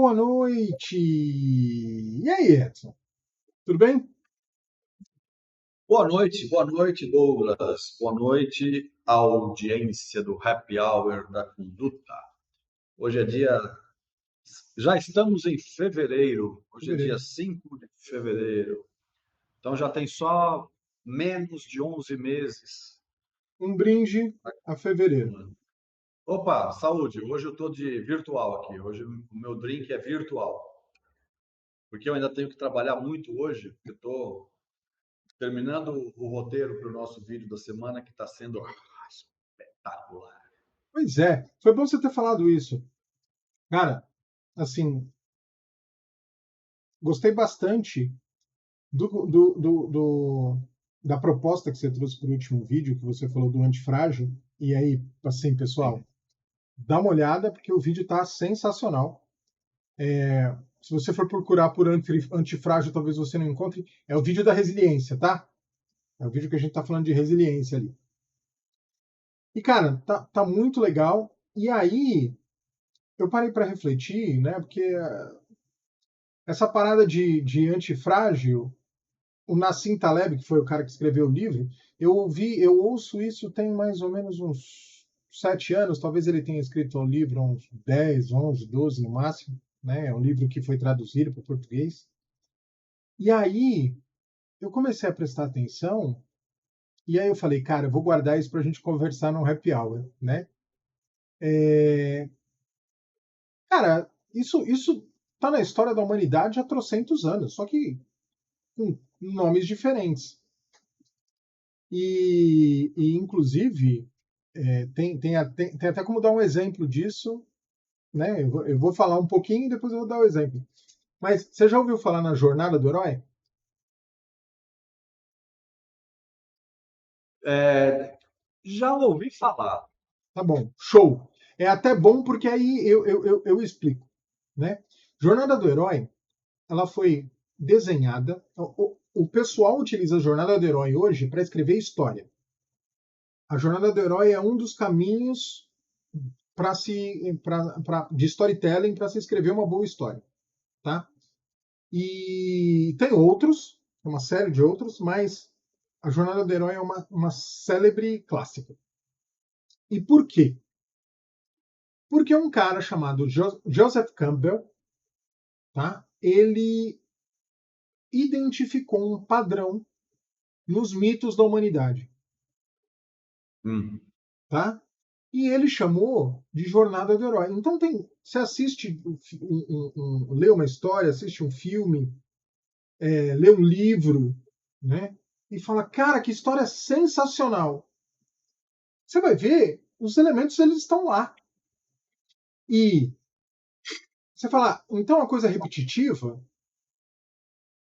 boa noite! E aí, Edson? Tudo bem? Boa noite, Douglas. Boa noite, audiência do Happy Hour da Conduta. Hoje é dia. Já estamos em fevereiro. Hoje é dia Fevereiro. 5 de fevereiro. Então já tem só menos de 11 meses. Um brinde a fevereiro. Opa, saúde. Hoje eu estou de virtual aqui. Hoje o meu drink é virtual. Porque eu ainda tenho que trabalhar muito hoje, porque eu estou terminando o roteiro para o nosso vídeo da semana, que está sendo espetacular. Pois é, foi bom você ter falado isso. Cara, assim, gostei bastante da proposta que você trouxe para o último vídeo, que você falou do antifrágil. E aí, assim, pessoal, Sim. dá uma olhada, porque o vídeo está sensacional. Se você for procurar por antifrágil, talvez você não encontre. É o vídeo da resiliência, tá? É o vídeo que a gente está falando de resiliência ali. E, cara, tá muito legal. E aí, eu parei para refletir, né? Porque essa parada de antifrágil, o Nassim Taleb, que foi o cara que escreveu o livro, eu ouço isso tem mais ou menos uns 7 anos. Talvez ele tenha escrito o livro há uns 10, 11, 12 no máximo. Né? É um livro que foi traduzido para o português. E aí, eu comecei a prestar atenção. E aí eu falei, cara, eu vou guardar isso para a gente conversar no happy hour, né? Cara, isso tá na história da humanidade há trocentos anos, só que com nomes diferentes. Inclusive, tem até como dar um exemplo disso, né? Eu vou falar um pouquinho e depois eu vou dar o exemplo. Mas você já ouviu falar na jornada do herói? Já ouvi falar. Tá bom, show. É até bom porque aí eu explico, né? Jornada do herói, ela foi desenhada. O pessoal utiliza a jornada do herói hoje para escrever história. A jornada do herói é um dos caminhos de storytelling para se escrever uma boa história, tá? E tem outros, uma série de outros, mas a jornada do herói é uma célebre clássica. E por quê? Porque um cara chamado Joseph Campbell, tá? Ele identificou um padrão nos mitos da humanidade, Hum. tá? E ele chamou de Jornada do Herói. Então você assiste, lê uma história, assiste um filme, lê um livro, né? E fala, cara, que história sensacional. Você vai ver, os elementos eles estão lá. E você fala, então é uma coisa repetitiva?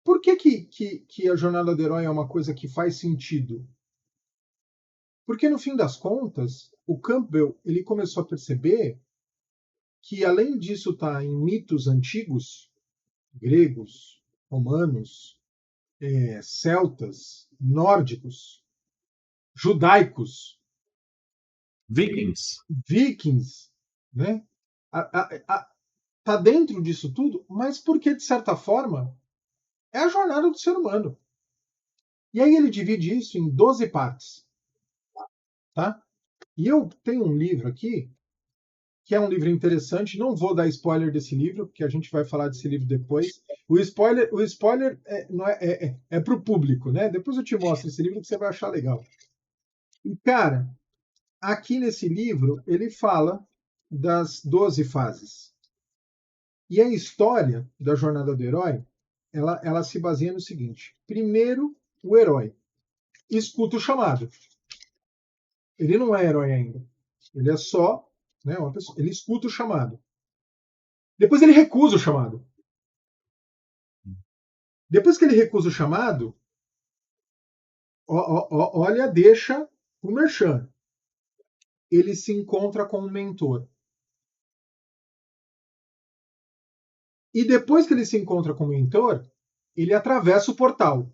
Por que a jornada do herói é uma coisa que faz sentido? Porque no fim das contas, o Campbell ele começou a perceber que além disso estar em mitos antigos, gregos, romanos, celtas, nórdicos, judaicos, Vikings. vikings, né? Tá dentro disso tudo, mas porque de certa forma é a jornada do ser humano. E aí ele divide isso em 12 partes, tá? E eu tenho um livro aqui que é um livro interessante. Não vou dar spoiler desse livro, porque a gente vai falar desse livro depois. O spoiler não é para o público, né? Depois eu te mostro esse livro que você vai achar legal. E, cara, aqui nesse livro ele fala das 12 fases. E a história da jornada do herói, ela se baseia no seguinte: primeiro, o herói escuta o chamado. Ele não é herói ainda. Ele é só, né, uma pessoa. Ele escuta o chamado. Depois ele recusa o chamado. Depois que ele recusa o chamado, olha, deixa o merchan. Ele se encontra com o mentor. E depois que ele se encontra com o mentor, ele atravessa o portal,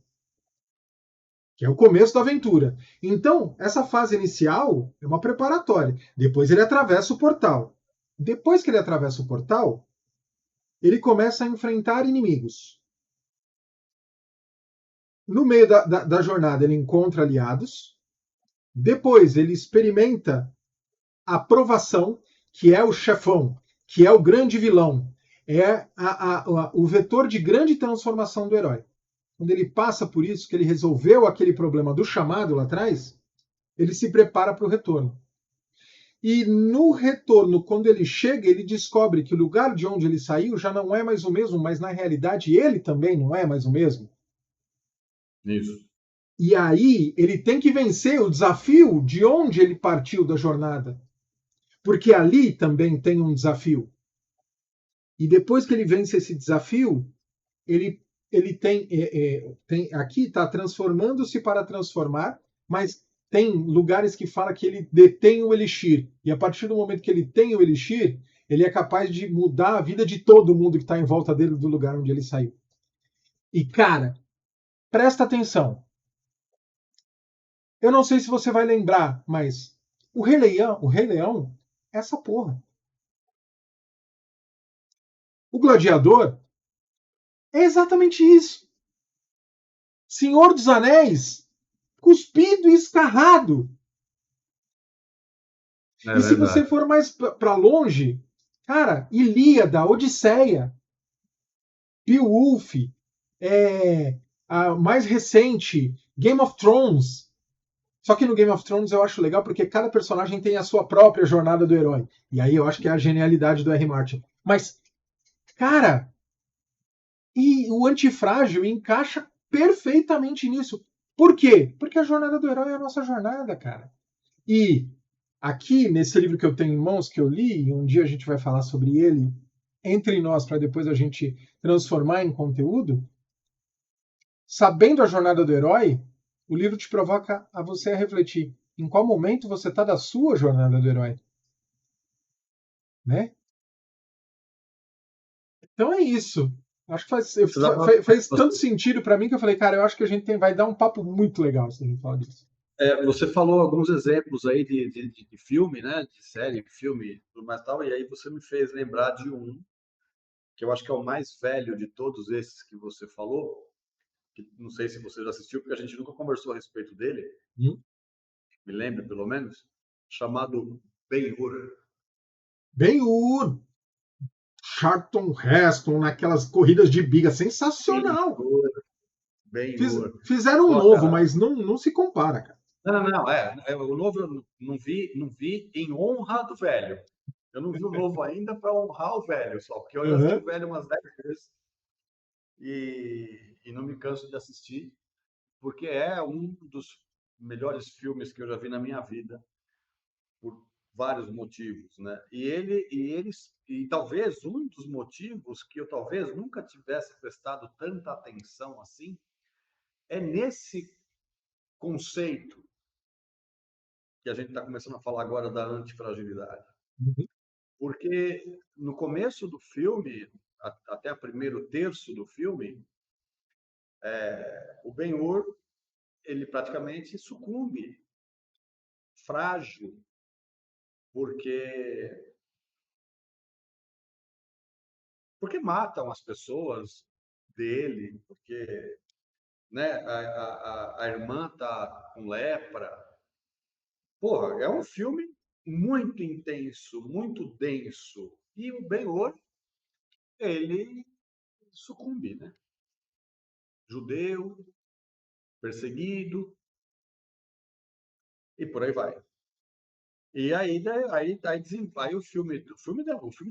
que é o começo da aventura. Então, essa fase inicial é uma preparatória. Depois ele atravessa o portal. Depois que ele atravessa o portal, ele começa a enfrentar inimigos. No meio da jornada, ele encontra aliados. Depois, ele experimenta a provação, que é o chefão, que é o grande vilão. É o vetor de grande transformação do herói. Quando ele passa por isso, que ele resolveu aquele problema do chamado lá atrás, ele se prepara para o retorno. E no retorno, quando ele chega, ele descobre que o lugar de onde ele saiu já não é mais o mesmo, mas na realidade ele também não é mais o mesmo. Isso. E aí ele tem que vencer o desafio de onde ele partiu da jornada. Porque ali também tem um desafio. E depois que ele vence esse desafio, ele tem aqui está transformando-se para transformar, mas tem lugares que fala que ele detém o elixir. E a partir do momento que ele tem o elixir, ele é capaz de mudar a vida de todo mundo que está em volta dele do lugar onde ele saiu. E cara, presta atenção. Eu não sei se você vai lembrar, mas o Rei Leão, essa porra. O Gladiador é exatamente isso. Senhor dos Anéis, cuspido e escarrado. É E se você verdade. for mais para longe, cara, Ilíada, Odisseia, Beowulf, a mais recente, Game of Thrones. Só que no Game of Thrones eu acho legal porque cada personagem tem a sua própria jornada do herói. E aí eu acho que é a genialidade do R. Martin. Mas, cara, e o Antifrágil encaixa perfeitamente nisso. Por quê? Porque a jornada do herói é a nossa jornada, cara. E aqui, nesse livro que eu tenho em mãos, que eu li, e um dia a gente vai falar sobre ele entre nós, para depois a gente transformar em conteúdo, sabendo a jornada do herói, o livro te provoca a você a refletir em qual momento você está da sua jornada do herói. Né? Então é isso. Acho que Você dá pra- fez tanto você, sentido para mim que eu falei, cara, eu acho que a gente vai dar um papo muito legal se a gente falar disso. você falou alguns exemplos aí de filme, né? De série, filme, tudo mais tal, e aí você me fez lembrar de um que eu acho que é o mais velho de todos esses que você falou, que não sei se você já assistiu, porque a gente nunca conversou a respeito dele, Hum? me lembra pelo menos, chamado Ben-Hur. Bem o Charlton Heston naquelas corridas de biga, sensacional. Ben-Hur, Ben-Hur. Fizeram um Ó, novo, cara, mas não se compara, cara. não, o novo eu não vi em honra do velho. Eu não vi o novo ainda para honrar o velho só, porque eu já assisti o Uhum. velho umas 10 vezes e não me canso de assistir, porque é um dos melhores filmes que eu já vi na minha vida, por vários motivos, né? E talvez um dos motivos que eu talvez nunca tivesse prestado tanta atenção assim é nesse conceito que a gente está começando a falar agora da antifragilidade. Uhum. Porque no começo do filme, até o primeiro terço do filme, o Ben-Hur, ele praticamente sucumbe, frágil, porque matam as pessoas dele, porque né, a irmã tá com lepra. Porra, é um filme muito intenso, muito denso. E o Ben-Hur, ele sucumbe, né? Judeu, perseguido, e por aí vai. E aí, né, aí o filme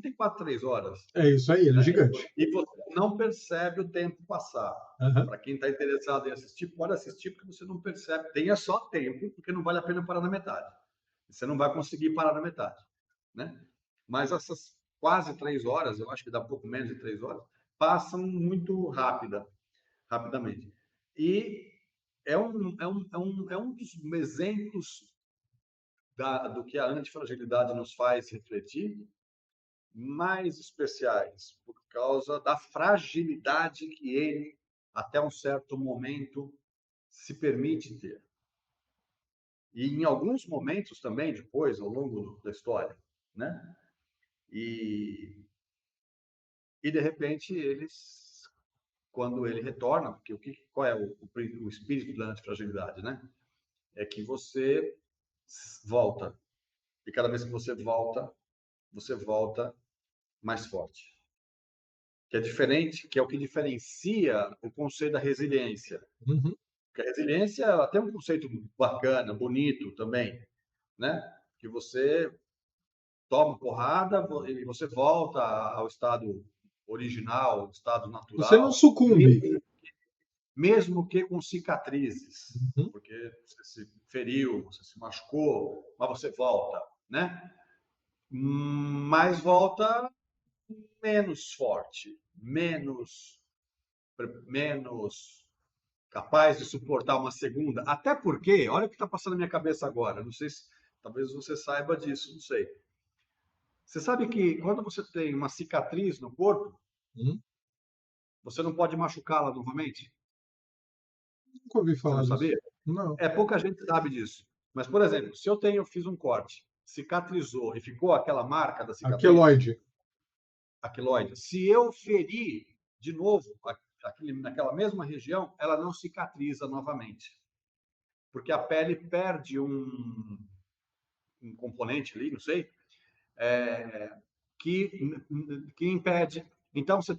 tem 4, 3 horas, É isso aí, ele é né? gigante. E você não percebe o tempo passar. Uhum. Para quem está interessado em assistir, pode assistir porque você não percebe. Tenha só tempo, porque não vale a pena parar na metade. Você não vai conseguir parar na metade, né? Mas essas quase 3 horas, eu acho que dá um pouco menos de 3 horas, passam muito rapidamente. E é um dos exemplos do que a antifragilidade nos faz refletir, mais especiais, por causa da fragilidade que ele, até um certo momento, se permite ter. E em alguns momentos também, depois, ao longo da história, né? E E, de repente, quando ele retorna, porque qual é o espírito da antifragilidade, né? É que você volta. E cada vez que você volta mais forte. Que é diferente, que é o que diferencia o conceito da resiliência. Uhum. Porque a resiliência ela tem um conceito bacana, bonito também, né? Que você toma porrada e você volta ao estado original, ao estado Você não natural, sucumbe. mesmo que com cicatrizes, Uhum. porque você se feriu, você se machucou, mas você volta, né? Mas volta menos forte, menos capaz de suportar uma segunda. Até porque, olha o que está passando na minha cabeça agora. Não sei se talvez você saiba disso, não sei. Você sabe que quando você tem uma cicatriz no corpo, Uhum. você não pode machucá-la novamente? Nunca ouvi Você não falar disso. sabia? Não. É, pouca gente sabe disso. Mas, por exemplo, se fiz um corte, cicatrizou e ficou aquela marca da cicatriz, Aqueloide. aquiloide, se eu ferir de novo naquela mesma região, ela não cicatriza novamente. Porque a pele perde um componente ali, não sei, é, que, que impede. Então, você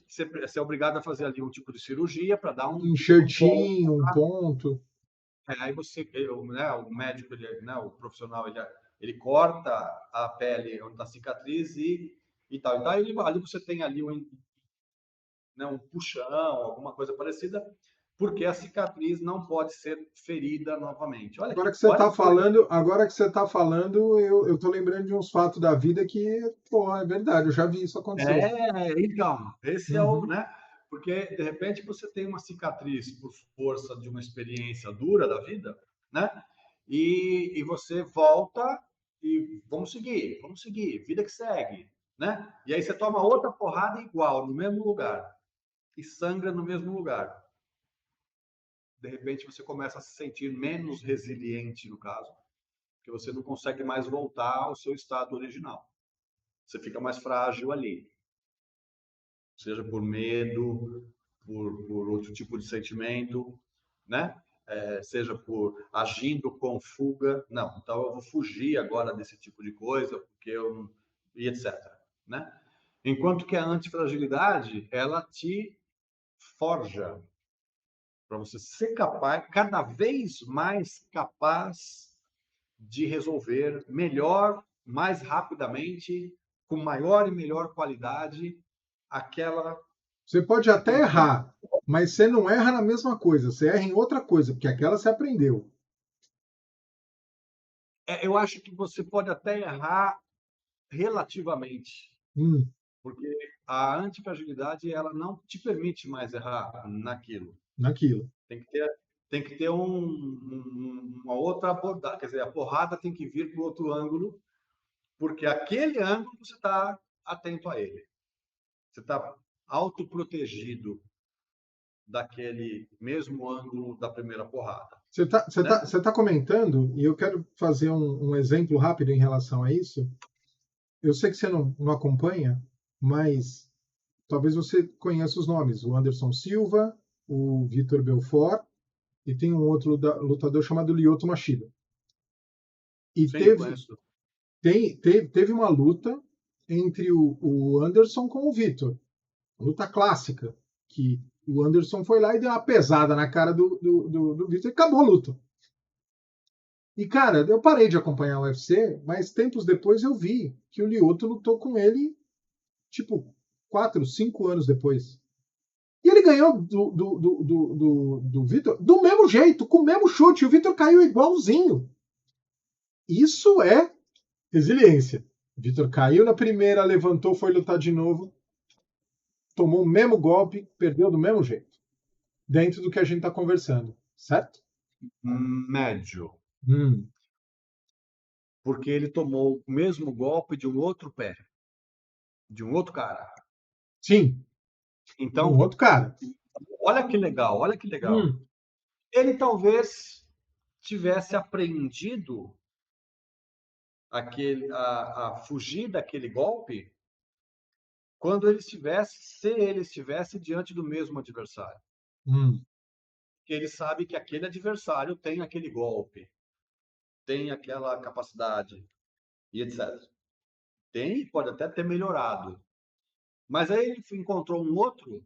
é obrigado a fazer ali um tipo de cirurgia para dar um ponto. Enxertinho, um ponto. Aí né, o médico, o profissional, ele corta a pele onde está a cicatriz e tal. Então, ali você tem ali né, um puxão, alguma coisa parecida, porque a cicatriz não pode ser ferida novamente. Agora que você está falando, eu tô lembrando de uns fatos da vida que, pô, é verdade, eu já vi isso acontecer. Então, esse é o, Uhum. né? Porque de repente você tem uma cicatriz por força de uma experiência dura da vida, né? E você volta e vamos seguir, vida que segue, né? E aí você toma outra porrada igual, no mesmo lugar, e sangra no mesmo lugar. De repente você começa a se sentir menos resiliente, no caso, porque você não consegue mais voltar ao seu estado original. Você fica mais frágil ali, seja por medo, por outro tipo de sentimento, né? Seja por agindo com fuga, não, então eu vou fugir agora desse tipo de coisa, porque eu e etc, né? Enquanto que a antifragilidade, ela te forja para você ser capaz, cada vez mais capaz de resolver melhor, mais rapidamente, com maior e melhor qualidade aquela Você pode até aquele ponto. errar, mas você não erra na mesma coisa, você erra em outra coisa, porque aquela você aprendeu. Eu acho que você pode até errar relativamente, Hum, porque a antifragilidade ela não te permite mais errar naquilo. naquilo. Tem que ter, tem que ter uma outra abordagem, quer dizer, a porrada tem que vir para outro ângulo, porque aquele ângulo você está atento a ele. Você está autoprotegido daquele mesmo ângulo da primeira porrada, né? Você tá comentando, e eu quero fazer um exemplo rápido em relação a isso. Eu sei que você não acompanha, mas talvez você conheça os nomes: o Anderson Silva, o Vitor Belfort, e tem um outro lutador chamado Lyoto Machida. E Sim, conheço. teve uma luta entre o Anderson com o Vitor, luta clássica, que o Anderson foi lá e deu uma pesada na cara do Vitor e acabou a luta. E, cara, eu parei de acompanhar o UFC, mas tempos depois eu vi que o Lyoto lutou com ele, tipo, 4, 5 anos depois. E ele ganhou do Vitor do mesmo jeito, com o mesmo chute. O Vitor caiu igualzinho. Isso é resiliência. O Vitor caiu na primeira, levantou, foi lutar de novo, tomou o mesmo golpe, perdeu do mesmo jeito. Dentro do que a gente está conversando, certo? Médio, Hum. porque ele tomou o mesmo golpe de um outro pé, de um outro cara. Sim, de um Então, outro cara. olha que legal, olha que legal. Hum. Ele talvez tivesse aprendido a fugir daquele golpe se ele estivesse diante do mesmo adversário. Hum. Que ele sabe que aquele adversário tem aquele golpe, tem aquela capacidade e etc. Tem, pode até ter melhorado. Mas aí ele encontrou um outro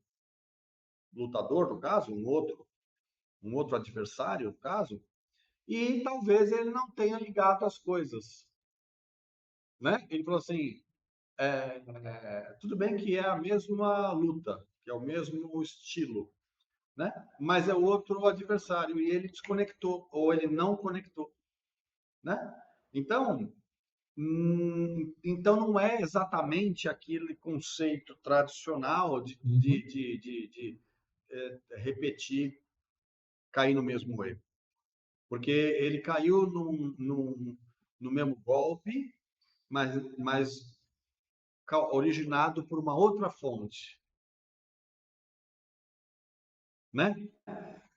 lutador, no caso, um outro adversário, no caso, e talvez ele não tenha ligado as coisas, né? Ele falou assim, tudo bem que é a mesma luta, que é o mesmo estilo, né? Mas é outro adversário e ele desconectou ou ele não conectou, né? Então, então não é exatamente aquele conceito tradicional Uhum. de repetir, cair no mesmo erro. Porque ele caiu no mesmo golpe, mas originado por uma outra fonte, né?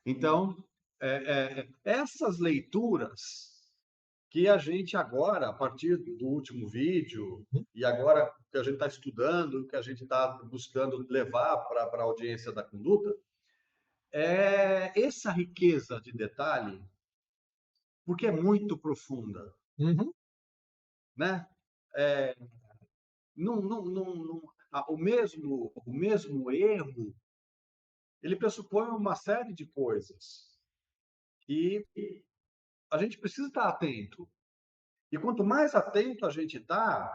Então, essas leituras que a gente agora, a partir do último vídeo, e agora que a gente está estudando, que a gente está buscando levar para a audiência da conduta, é essa riqueza de detalhe, porque é muito profunda, Uhum. né? É, o mesmo erro, ele pressupõe uma série de coisas e a gente precisa estar atento. E quanto mais atento a gente está,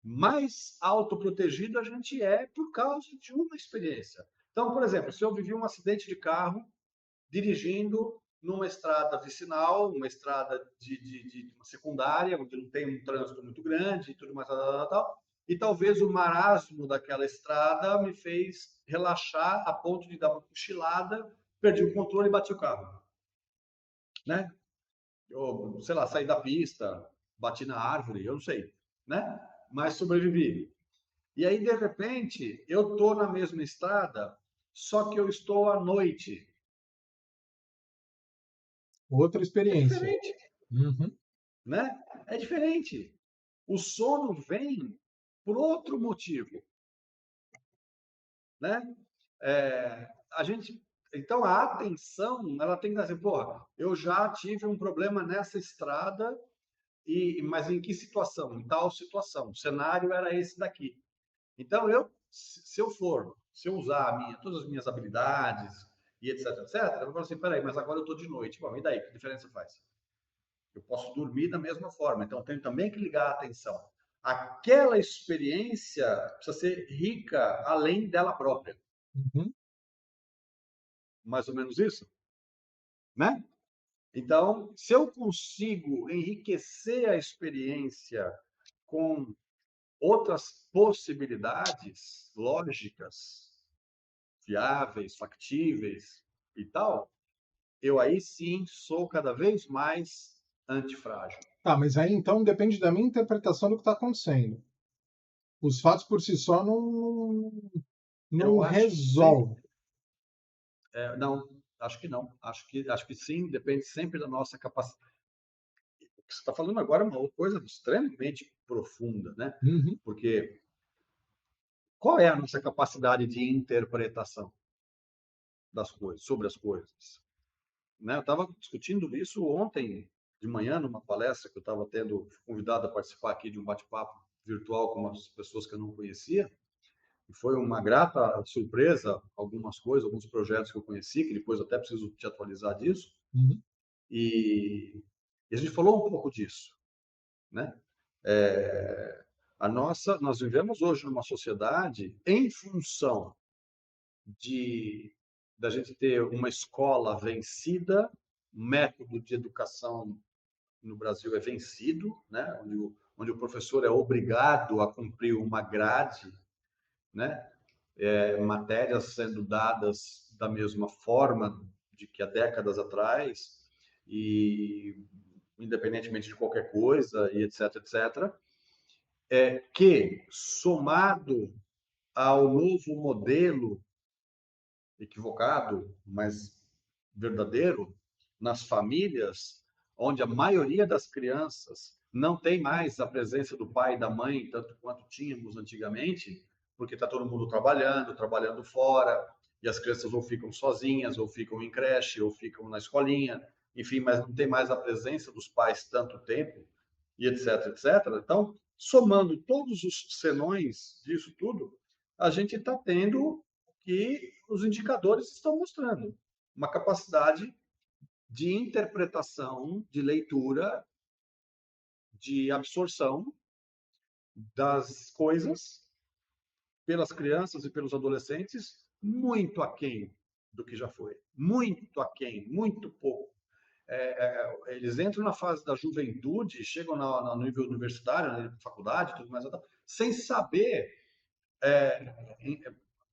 mais autoprotegido a gente é por causa de uma experiência. Então, por exemplo, se eu vivi um acidente de carro dirigindo numa estrada vicinal, uma estrada de uma secundária, onde não tem um trânsito muito grande e tudo mais, tal, e talvez o marasmo daquela estrada me fez relaxar a ponto de dar uma cochilada, perdi o controle e bati o carro, né? Eu, sei lá, saí da pista, bati na árvore, eu não sei, né? Mas sobrevivi. E aí, de repente, eu tô na mesma estrada, só que eu estou à noite. Outra É experiência. diferente, Uhum. né? É diferente. O sono vem por outro motivo, né? A gente, então a atenção, ela tem que dizer, porra, eu já tive um problema nessa estrada mas em que situação? Em tal situação. O cenário era esse daqui. Então se eu usar todas as minhas habilidades e etc, etc, eu vou falar assim, peraí, mas agora eu estou de noite. Bom, e daí? Que diferença faz? Eu posso dormir da mesma forma. Então, eu tenho também que ligar a atenção. Aquela experiência precisa ser rica além dela própria. Uhum. Mais ou menos isso, né? Então, se eu consigo enriquecer a experiência com outras possibilidades lógicas, viáveis, factíveis e tal, eu aí sim sou cada vez mais antifrágil. Tá, mas aí então depende da minha interpretação do que está acontecendo. Os fatos por si só não Eu acho sempre, resolvem. não, acho que não. Acho que sim, depende sempre da nossa capacidade. O que você está falando agora é uma coisa extremamente profunda, né? Uhum. Porque qual é a nossa capacidade de interpretação das coisas, sobre as coisas? Né? Eu estava discutindo isso ontem de manhã numa palestra que eu estava tendo convidado a participar aqui de um bate-papo virtual com umas pessoas que eu não conhecia. E foi uma grata surpresa algumas coisas, alguns projetos que eu conheci, que depois eu até preciso te atualizar disso. Uhum. E a gente falou um pouco disso, né? Nós vivemos hoje numa sociedade em função de da gente ter uma escola vencida, método de educação no Brasil é vencido, né? Onde o professor é obrigado a cumprir uma grade, né? Matérias sendo dadas da mesma forma de que há décadas atrás e independentemente de qualquer coisa e etc, etc, que somado ao novo modelo equivocado, mas verdadeiro, nas famílias, onde a maioria das crianças não tem mais a presença do pai e da mãe, tanto quanto tínhamos antigamente, porque está todo mundo trabalhando fora, e as crianças ou ficam sozinhas, ou ficam em creche, ou ficam na escolinha, enfim, mas não tem mais a presença dos pais tanto tempo, e etc, etc. Então, somando todos os senões disso tudo, a gente está tendo o que os indicadores estão mostrando, uma capacidade de interpretação, de leitura, de absorção das coisas pelas crianças e pelos adolescentes muito aquém do que já foi. Muito aquém, muito pouco. Eles entram na fase da juventude, chegam no nível universitário, na faculdade, tudo mais, sem saber,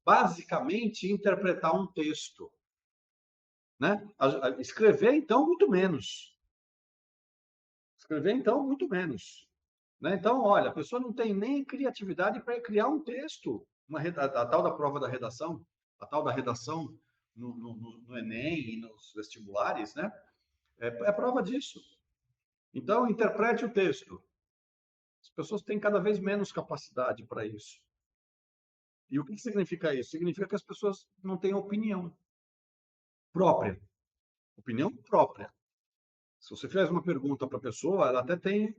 basicamente, interpretar um texto. Né? Escrever, então, muito menos. Escrever, então, muito menos. Né? Então, olha, a pessoa não tem nem criatividade para criar um texto. A tal da prova da redação, a tal da redação no Enem e nos vestibulares, né? É prova disso. Então, interprete o texto. As pessoas têm cada vez menos capacidade para isso. E o que significa isso? Significa que as pessoas não têm opinião própria. Opinião própria. Se você faz uma pergunta para a pessoa, ela até tem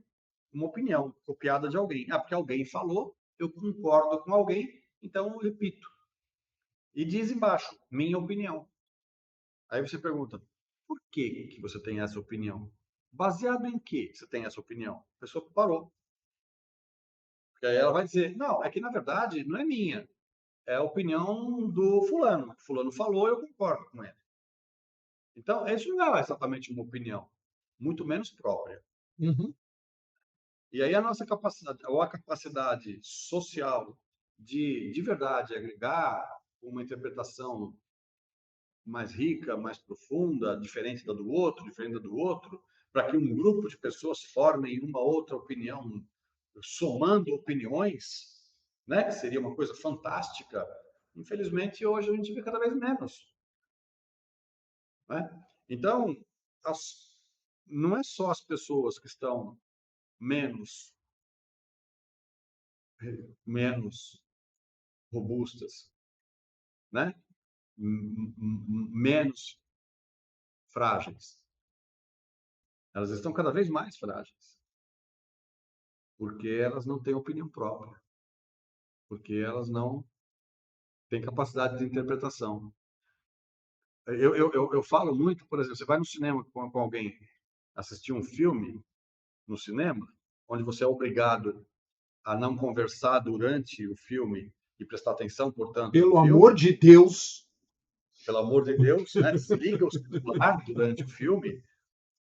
uma opinião copiada de alguém. Ah, porque alguém falou, eu concordo com alguém, então eu repito. E diz embaixo, minha opinião. Aí você pergunta, por que você tem essa opinião? Baseado em que você tem essa opinião? A pessoa parou. Porque aí ela vai dizer, não, é que na verdade não é minha. É a opinião do fulano. O fulano falou, eu concordo com ele. Então, isso não é exatamente uma opinião, muito menos própria. Uhum. E aí a nossa capacidade, ou a capacidade social de verdade agregar uma interpretação mais rica, mais profunda, diferente da do outro, diferente da do outro, para que um grupo de pessoas formem uma outra opinião, somando opiniões, né, que seria uma coisa fantástica. Infelizmente, hoje a gente vê cada vez menos. Né? Então, as, não é só as pessoas que estão menos, menos robustas, né? Menos frágeis. Elas estão cada vez mais frágeis, porque elas não têm opinião própria, porque elas não têm capacidade de interpretação. Eu falo muito, por exemplo, você vai no cinema com alguém assistir um filme no cinema, onde você é obrigado a não conversar durante o filme e prestar atenção, portanto, no Pelo amor filme, de Deus. pelo amor de Deus, né? Desliga o celular durante o filme,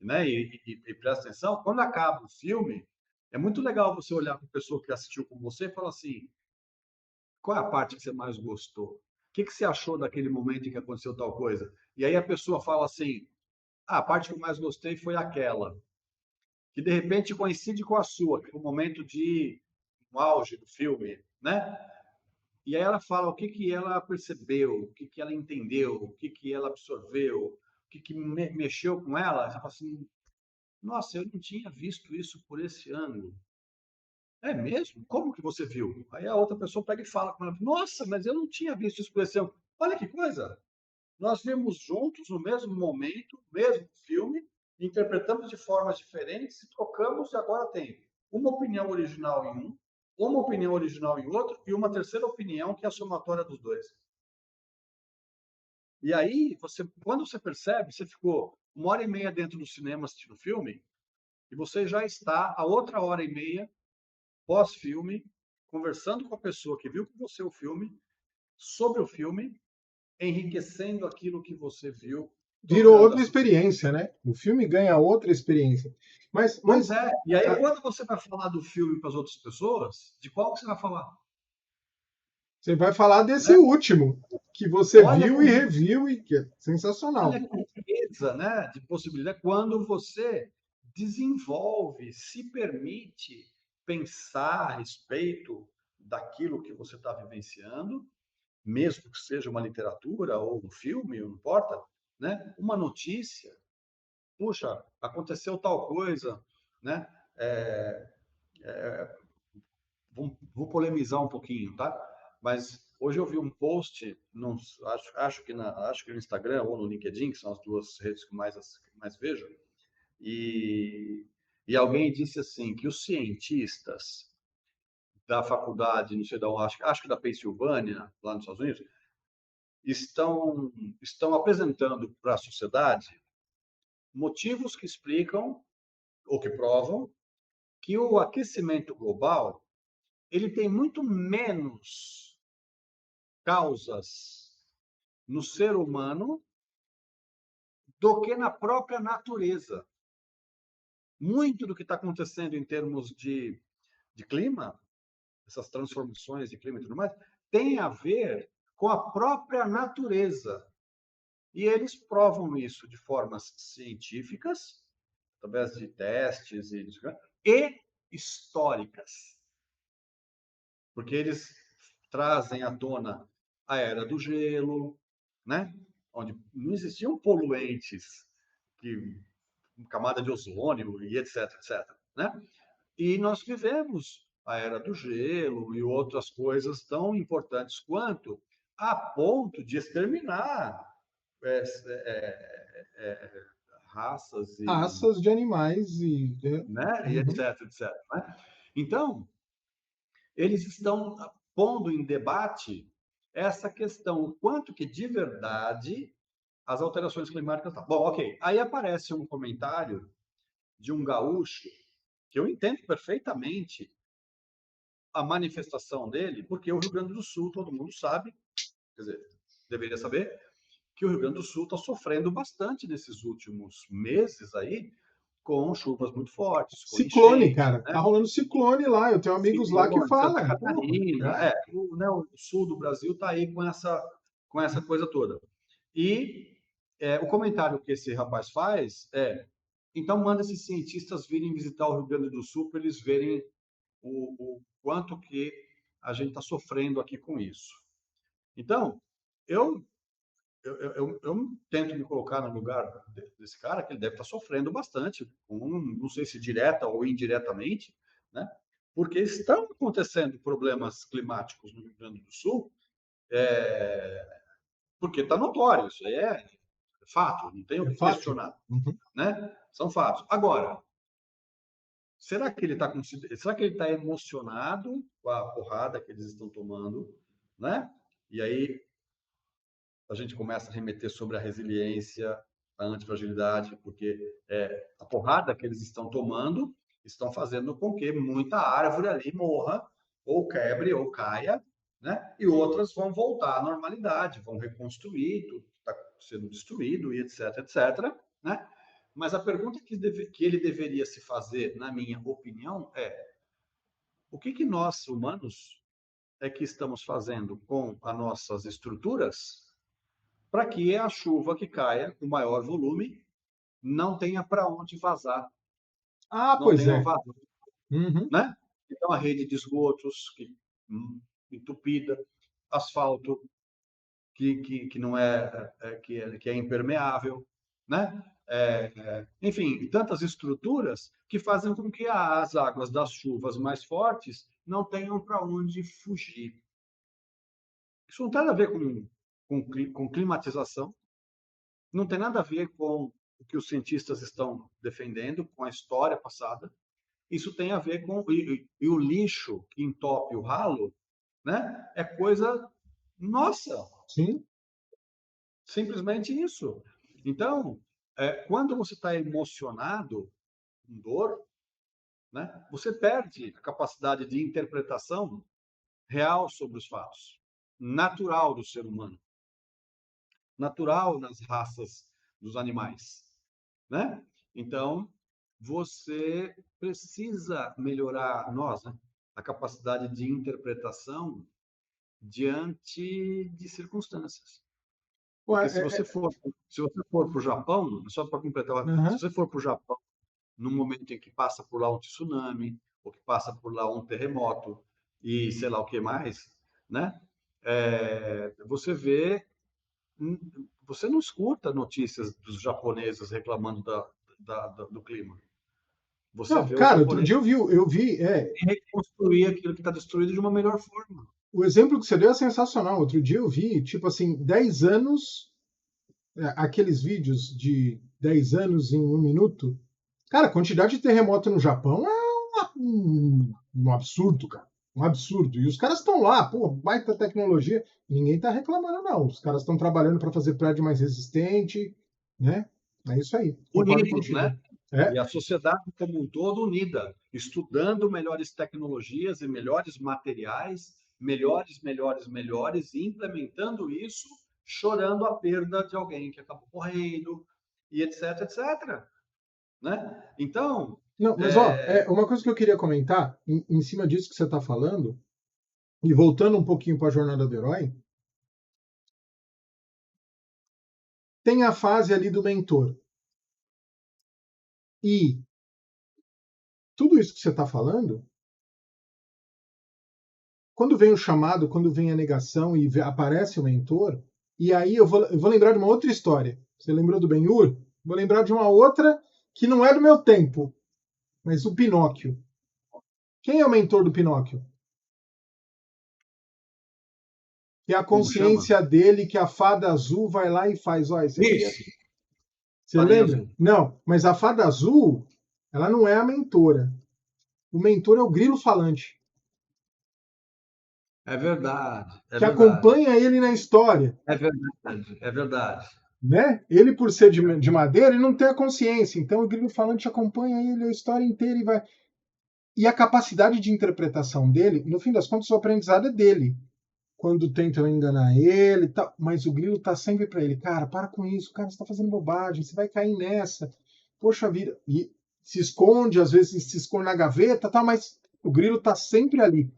né? E presta atenção. Quando acaba o filme, é muito legal você olhar para a pessoa que assistiu com você e falar assim: qual é a parte que você mais gostou? O que você achou daquele momento em que aconteceu tal coisa? E aí a pessoa fala assim: ah, a parte que eu mais gostei foi aquela, que de repente coincide com a sua, que é o momento de um auge do filme, né? E aí ela fala o que que ela percebeu, o que que ela entendeu, o que que ela absorveu, o que que mexeu com ela. Você fala assim, nossa, eu não tinha visto isso por esse ângulo. É mesmo? Como que você viu? Aí a outra pessoa pega e fala com ela, nossa, mas eu não tinha visto isso por esse ângulo. Olha que coisa! Nós vimos juntos no mesmo momento, o mesmo filme, interpretamos de formas diferentes e trocamos, e agora tem uma opinião original em um, uma opinião original em outro e uma terceira opinião que é a somatória dos dois. E aí, quando você percebe, você ficou 1 hora e meia dentro do cinema assistindo o filme e você já está a outra 1 hora e meia pós-filme conversando com a pessoa que viu com você o filme, sobre o filme, enriquecendo aquilo que você viu, Virou trocando outra essa. experiência, né? O filme ganha outra experiência. Mas, Pois mas é. E aí, a- quando você vai falar do filme para as outras pessoas, de qual que você vai falar? você vai falar desse Né? último, que você Olha, viu e reviu e que é sensacional. olha que riqueza, né, de possibilidade quando você desenvolve, se permite pensar a respeito daquilo que você está vivenciando, mesmo que seja uma literatura ou um filme, não importa, né? Uma notícia, puxa, aconteceu tal coisa, né? É, vou polemizar um pouquinho, tá? Mas hoje eu vi um post, acho que no Instagram ou no LinkedIn, que são as duas redes que mais vejo, e, e alguém disse assim que os cientistas da faculdade, não sei de onde, acho que da Pensilvânia, lá nos Estados Unidos, estão apresentando para a sociedade motivos que explicam ou que provam que o aquecimento global ele tem muito menos causas no ser humano do que na própria natureza. Muito do que está acontecendo em termos de clima, essas transformações de clima e tudo mais, tem a ver com a própria natureza. E eles provam isso de formas científicas, através de testes e históricas. Porque eles trazem à tona a era do gelo, né? Onde não existiam poluentes, que, camada de ozônio e etc, etc. Né? E nós vivemos a era do gelo e outras coisas tão importantes quanto, a ponto de exterminar é, é, raças Raças de animais né? E uhum. etc, etc. Né? Então, eles estão pondo em debate essa questão, o quanto que de verdade as alterações climáticas estão. Bom, ok. Aí aparece um comentário de um gaúcho, que eu entendo perfeitamente a manifestação dele, porque o Rio Grande do Sul, todo mundo sabe, quer dizer, deveria saber, que o Rio Grande do Sul está sofrendo bastante nesses últimos meses aí, com chuvas muito fortes, com Ciclone, enchente, cara. né? Tá rolando ciclone lá. Eu tenho amigos lá que Ciclone, Santa falam. Porra, Catarina, não, o sul do Brasil está aí com essa coisa toda. E o comentário que esse rapaz faz então manda esses cientistas virem visitar o Rio Grande do Sul para eles verem o quanto que a gente está sofrendo aqui com isso. Então, eu, eu tento me colocar no lugar desse cara, que ele deve estar sofrendo bastante, não sei se direta ou indiretamente, né? Porque estão acontecendo problemas climáticos no Rio Grande do Sul, porque está notório, isso aí é fato, não tem o é que fato. questionar, Uhum. né? São fatos. Agora, será que ele está emocionado com a porrada que eles estão tomando, né? E aí a gente começa a remeter sobre a resiliência, a antifragilidade, porque a porrada que eles estão tomando estão fazendo com que muita árvore ali morra, ou quebre, ou caia, né? E outras vão voltar à normalidade, vão reconstruir tudo que está sendo destruído, e etc, etc, né? Mas a pergunta que ele deveria se fazer, na minha opinião, o que nós, humanos, é que estamos fazendo com as nossas estruturas para que a chuva que caia com maior volume não tenha para onde vazar, Ah, não pois tenha é. vazão, Uhum. né? Então a rede de esgotos entupida, asfalto que não que é impermeável, né? Enfim, tantas estruturas que fazem com que as águas das chuvas mais fortes não tenham para onde fugir. Isso não tem nada a ver com climatização, não tem nada a ver com o que os cientistas estão defendendo, com a história passada. Isso tem a ver com. E o lixo que entope o ralo, né? É coisa nossa, Sim. simplesmente isso. Então, quando você está emocionado, com dor, né? Você perde a capacidade de interpretação real sobre os fatos, natural do ser humano, natural nas raças dos animais, né? Então, você precisa melhorar, nós, né? A capacidade de interpretação diante de circunstâncias. Ué, Porque se você for para o Japão, só para completar, se aham. você for para o Japão no momento em que passa por lá um tsunami, ou que passa por lá um terremoto, e sei lá o que mais, né? Você vê, você não escuta notícias dos japoneses reclamando do clima. Você Não, vê os cara, outro japoneses dia eu vi, reconstruir aquilo que está destruído de uma melhor forma. o exemplo que você deu é sensacional. Outro dia eu vi, tipo assim, 10 anos, aqueles vídeos de 10 anos em um minuto. Cara, a quantidade de terremoto no Japão é um absurdo, cara. Um absurdo. E os caras estão lá, pô, baita tecnologia. Ninguém tá reclamando, não. Os caras estão trabalhando para fazer prédio mais resistente, né? É isso aí. Concordo Unidos, contigo. né? É, E a sociedade como um todo unida, estudando melhores tecnologias e melhores materiais, melhores, e implementando isso, chorando a perda de alguém que acabou morrendo, e etc, etc. Né? Então, não, mas ó, uma coisa que eu queria comentar em cima disso que você está falando, e voltando um pouquinho para a jornada do herói, tem a fase ali do mentor. E tudo isso que você está falando, quando vem o chamado, quando vem a negação e aparece o mentor, e aí eu vou lembrar de uma outra história. Você lembrou do Ben-Hur? Vou lembrar de uma outra que não é do meu tempo, mas o Pinóquio. Quem é o mentor do Pinóquio? Que é a como chama? consciência dele que a fada azul vai lá e faz, ó, esse aqui é. Isso, Você farinha lembra? azul. Não, mas a fada azul, ela não é a mentora. O mentor é o grilo falante, É verdade, é que verdade, acompanha ele na história. é verdade, é verdade. Né? Ele, por ser de madeira, ele não tem a consciência. Então o grilo falante acompanha ele a história inteira e vai. E a capacidade de interpretação dele, no fim das contas, o aprendizado é dele. Quando tentam enganar ele e tal, mas o grilo tá sempre para ele, cara, para com isso, cara, você tá fazendo bobagem, você vai cair nessa. Poxa vida, e se esconde, às vezes se esconde na gaveta, tá, mas o grilo tá sempre ali.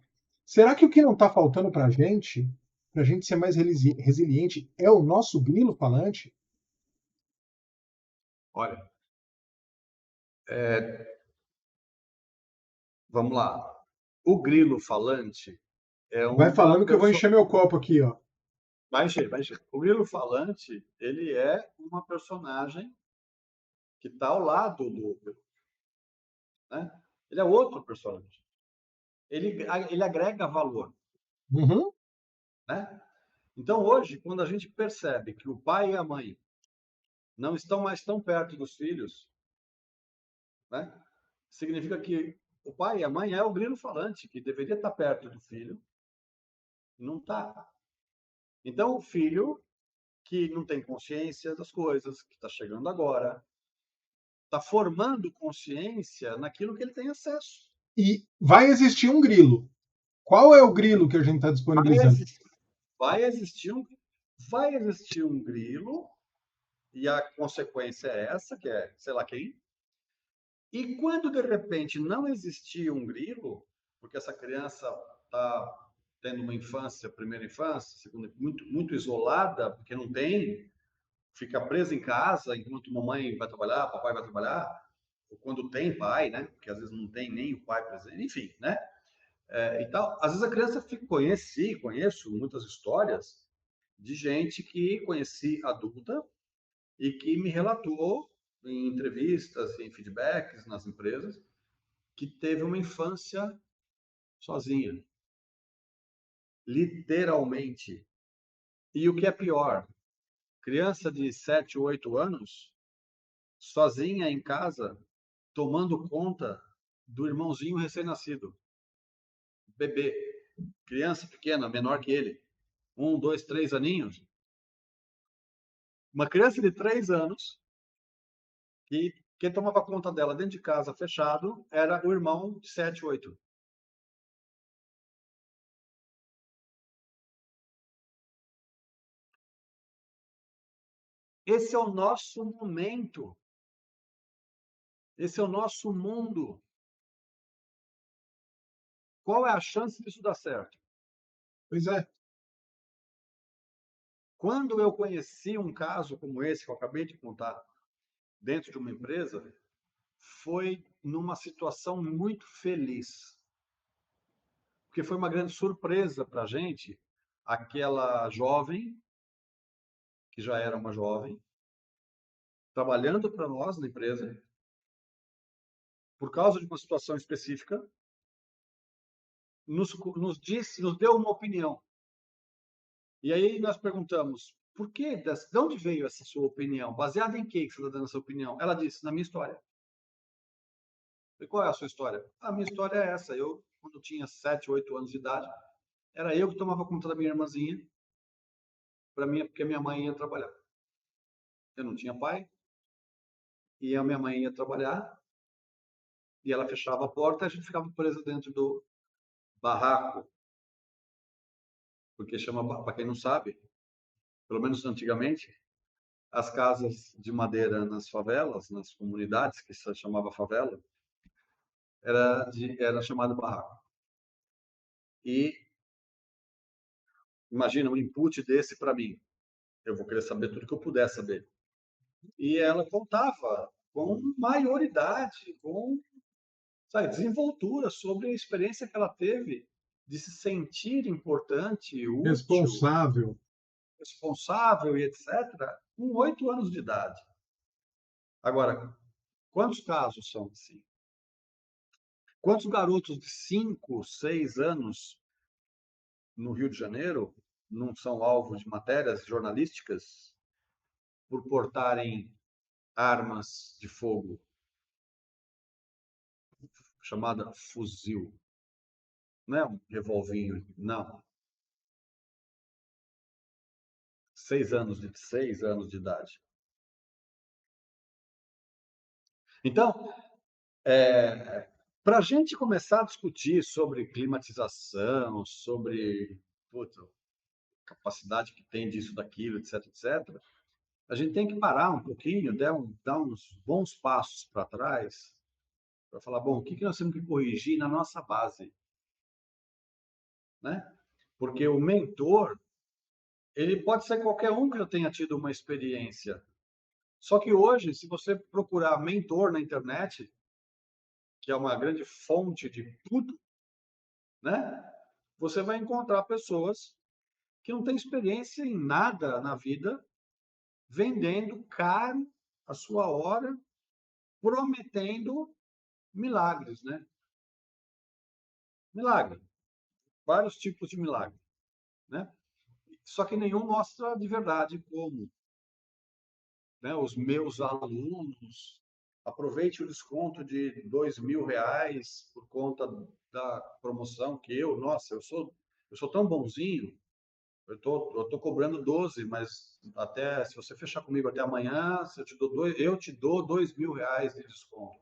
Será que o que não tá faltando pra gente ser mais resiliente, é o nosso grilo falante? Olha, vamos lá. O grilo falante é Vai uma falando que eu vou pessoa. encher meu copo aqui, ó. Vai encher, vai encher. O grilo falante, ele é uma personagem que está ao lado do, né? Ele é outro personagem. Ele agrega valor, Uhum. né? Então hoje, quando a gente percebe que o pai e a mãe não estão mais tão perto dos filhos, né? Significa que o pai e a mãe é o grilo falante que deveria estar perto do filho, e não está. Então o filho que não tem consciência das coisas, que está chegando agora, está formando consciência naquilo que ele tem acesso. E vai existir um grilo. Qual é o grilo que a gente está Vai disponibilizando? existir, vai existir um, vai existir um grilo, e a consequência é essa, que é sei lá quem. E quando de repente não existir um grilo, porque essa criança está tendo uma infância, primeira infância, segunda, muito isolada, porque não tem, fica presa em casa enquanto mamãe vai trabalhar, papai vai trabalhar, ou quando tem pai, né? Porque às vezes não tem nem o pai presente, enfim, né? E tal. Às vezes a criança fica, conheço muitas histórias de gente que conheci adulta e que me relatou em entrevistas, em feedbacks nas empresas, que teve uma infância sozinha, literalmente. E o que é pior, criança de 7, 8 anos, sozinha em casa, tomando conta do irmãozinho recém-nascido, bebê, criança pequena, menor que ele, 1, 2, 3 aninhos. Uma criança de 3 anos, que quem tomava conta dela dentro de casa, fechado, era o irmão de 7, 8. Esse é o nosso momento. Esse é o nosso mundo. Qual é a chance disso dar certo? Pois é. Quando eu conheci um caso como esse que eu acabei de contar, dentro de uma empresa, foi numa situação muito feliz. Porque foi uma grande surpresa para a gente, aquela jovem, que já era uma jovem, trabalhando para nós na empresa, por causa de uma situação específica, nos deu uma opinião. E aí nós perguntamos, por que, de onde veio essa sua opinião? Baseada em que você está dando essa opinião? Ela disse, na minha história. E qual é a sua história? A minha história é essa. Eu, quando tinha 7, 8 anos de idade, era eu que tomava conta da minha irmãzinha, porque a minha mãe ia trabalhar. Eu não tinha pai, e a minha mãe ia trabalhar, e ela fechava a porta e a gente ficava preso dentro do barraco, porque chama, para quem não sabe, pelo menos antigamente, as casas de madeira nas favelas, nas comunidades, que se chamava favela, era chamado barraco. E imagina um input desse para mim. Eu vou querer saber tudo que eu puder saber. E ela contava com maioridade, com, sabe, desenvoltura sobre a experiência que ela teve de se sentir importante, útil, Responsável. responsável e etc., com 8 anos de idade. Agora, quantos casos são assim? Quantos garotos de 5, 6 anos no Rio de Janeiro não são alvo de matérias jornalísticas por portarem armas de fogo, chamada fuzil? Não é um revolvinho, não. 6 anos de idade. Então, para a gente começar a discutir sobre climatização, sobre puta, capacidade que tem disso, daquilo, etc., etc., a gente tem que parar um pouquinho, dar uns bons passos para trás, para falar, bom, o que nós temos que corrigir na nossa base? Né? Porque o mentor, ele pode ser qualquer um que já tenha tido uma experiência. Só que hoje, se você procurar mentor na internet, que é uma grande fonte de tudo, né? Você vai encontrar pessoas que não têm experiência em nada na vida, vendendo caro a sua hora, prometendo milagres, né? Milagre, vários tipos de milagre, né? Só que nenhum mostra de verdade como, né? Os meus alunos, aproveite o desconto de R$ 2.000 por conta da promoção que nossa, eu sou tão bonzinho, eu tô cobrando 12, mas até se você fechar comigo até amanhã, eu te dou R$ 2.000 de desconto.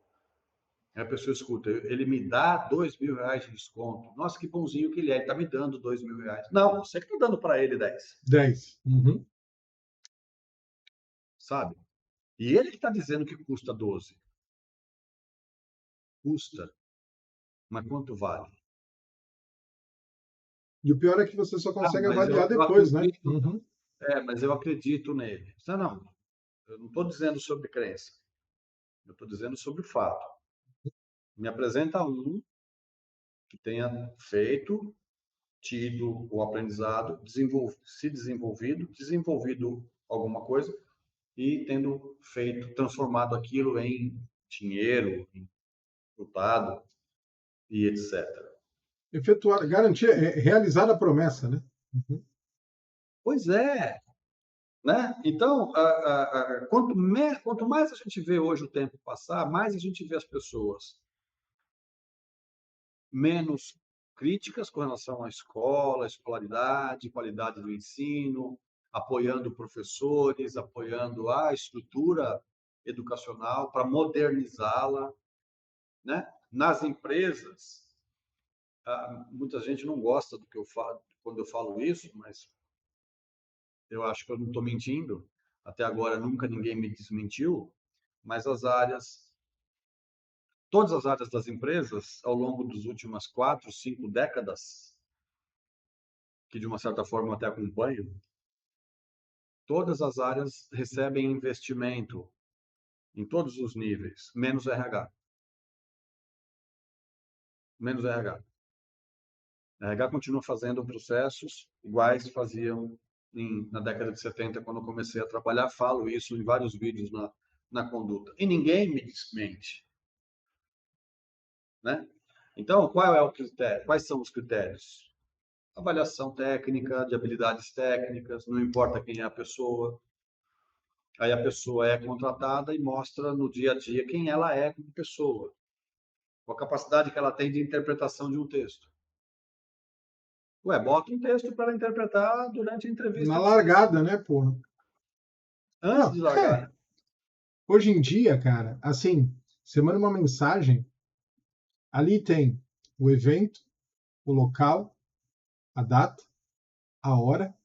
Aí a pessoa escuta, ele me dá R$ 2.000 de desconto. Nossa, que bonzinho que ele está me dando R$ 2.000. Não, você que está dando para ele 10, 10. Uhum. sabe? E ele que está dizendo que custa 12. Custa, mas quanto vale? E o pior é que você só Ah, consegue mas avaliar eu depois, né? acredito, Uhum. mas eu acredito nele. Não, eu não estou dizendo sobre crença, eu estou dizendo sobre fato. Me apresenta um que tenha feito, tido o aprendizado, desenvolvido alguma coisa e tendo feito, transformado aquilo em dinheiro, em resultado e etc. Efetuar, garantir, realizar a promessa, né? Uhum. Pois é, né? Então, quanto mais a gente vê hoje o tempo passar, mais a gente vê as pessoas menos críticas com relação à escola, escolaridade, qualidade do ensino, apoiando professores, apoiando a estrutura educacional para modernizá-la, né? Nas empresas, muita gente não gosta do que eu falo quando eu falo isso, mas eu acho que eu não estou mentindo. Até agora nunca ninguém me desmentiu, mas todas as áreas das empresas, ao longo das últimas 4, 5 décadas, que de uma certa forma eu até acompanho, todas as áreas recebem investimento em todos os níveis, menos RH. Menos RH. RH continua fazendo processos iguais que faziam na década de 70, quando eu comecei a trabalhar. Falo isso em vários vídeos na conduta. E ninguém me desmente. Né? Então, qual é o critério? Quais são os critérios? Avaliação técnica, de habilidades técnicas, não importa quem é a pessoa. Aí a pessoa é contratada e mostra no dia a dia quem ela é como pessoa, com a capacidade que ela tem de interpretação de um texto. Ué, bota um texto para ela interpretar durante a Na entrevista de seleção, largada, né, porra? antes Não, de largar, né? hoje em dia, cara, assim, você manda uma mensagem, ali tem o evento, o local, a data, a hora.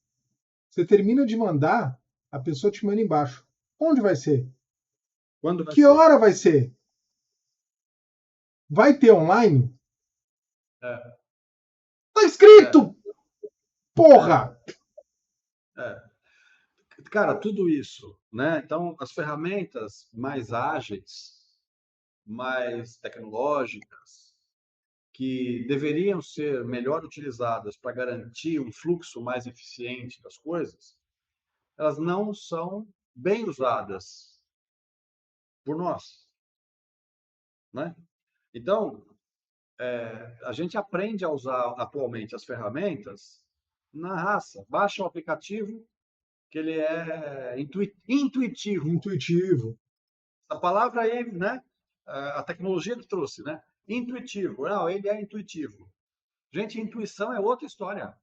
Você termina de mandar, a pessoa te manda embaixo. Onde vai ser? Quando vai Que ser? hora vai ser? Vai ter online? É, Tá é, escrito! é, Porra! é. Cara, tudo isso, né? Então, as ferramentas mais ágeis, mais tecnológicas, que deveriam ser melhor utilizadas para garantir um fluxo mais eficiente das coisas, elas não são bem usadas por nós, né? Então, a gente aprende a usar atualmente as ferramentas na raça. Baixa o aplicativo, que ele é intuitivo. Intuitivo. A palavra aí, né? A tecnologia que trouxe, né? Intuitivo. Não, ele é intuitivo. Gente, intuição é outra história.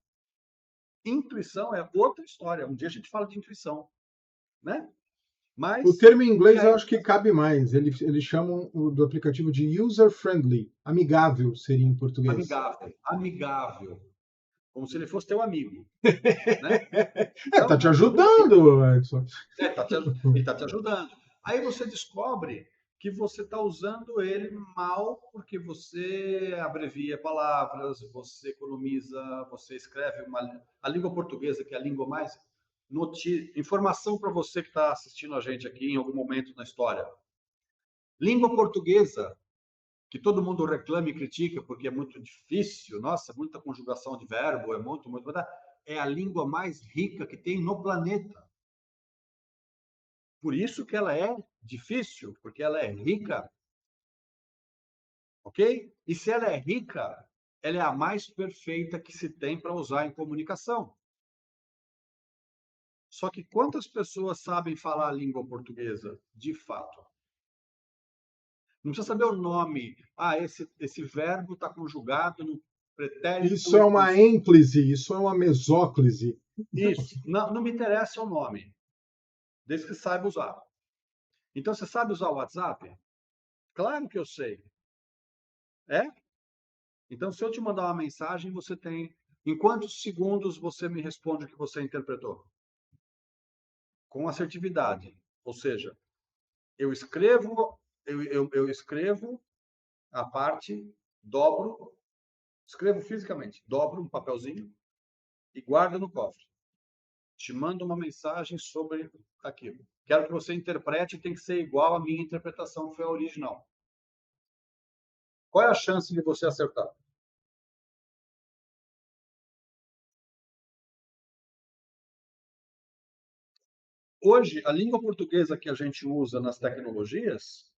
Intuição é outra história. Um dia a gente fala de intuição, né? O Mas, termo em e inglês eu aí, acho que cabe mais. Eles chamam do aplicativo de user-friendly. Amigável seria em português. amigável, amigável. Como se ele fosse teu amigo, né? É, tá Então, te por quê? ajudando, Edson. Ele está te ajudando. Aí você descobre que você está usando ele mal porque você abrevia palavras, você economiza, você escreve a língua portuguesa, que é a língua mais informação para você que está assistindo a gente aqui em algum momento na história. Língua portuguesa, que todo mundo reclama e critica porque é muito difícil, nossa, muita conjugação de verbo, é muito, é a língua mais rica que tem no planeta. Por isso que ela é difícil, porque ela é rica, ok? E se ela é rica, ela é a mais perfeita que se tem para usar em comunicação. Só que quantas pessoas sabem falar a língua portuguesa, de fato? Não precisa saber o nome. Ah, esse verbo está conjugado no Isso é pretérito. uma ênclise, isso é uma mesóclise. Isso. Não, não me interessa o nome, desde que saiba usar. Então, você sabe usar o WhatsApp? Claro que eu sei. É? Então, se eu te mandar uma mensagem, você tem. Em quantos segundos você me responde o que você interpretou? Com assertividade. Ou seja, eu escrevo a parte, dobro, escrevo fisicamente, dobro um papelzinho e guardo no cofre. Te mando uma mensagem sobre aquilo. Quero que você interprete, tem que ser igual à minha interpretação, que foi a original. Qual é a chance de você acertar? Hoje, a língua portuguesa que a gente usa nas tecnologias,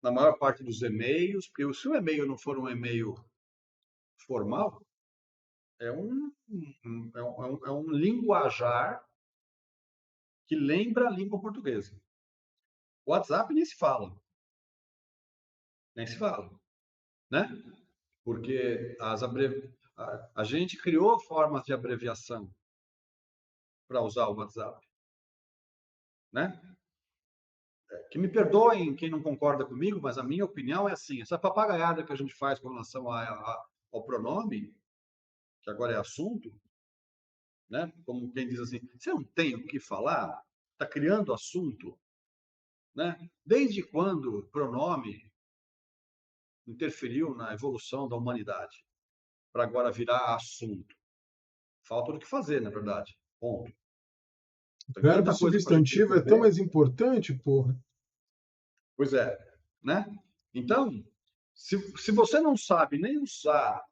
na maior parte dos e-mails, porque se o e-mail não for um e-mail formal, é um linguajar que lembra a língua portuguesa. O WhatsApp nem se fala, nem se fala, né? Porque a gente criou formas de abreviação para usar o WhatsApp, né? Que me perdoem quem não concorda comigo, mas a minha opinião é assim: essa papagaiada que a gente faz com relação ao pronome, que agora é assunto, né? Como quem diz assim, você não tem o que falar, está criando assunto, né? Desde quando o pronome interferiu na evolução da humanidade para agora virar assunto? Falta do que fazer, na verdade. Ponto. Tem Verbo tanta coisa para a gente substantivo é tão resolver. mais importante, porra. Pois é, né? Então, se você não sabe nem usar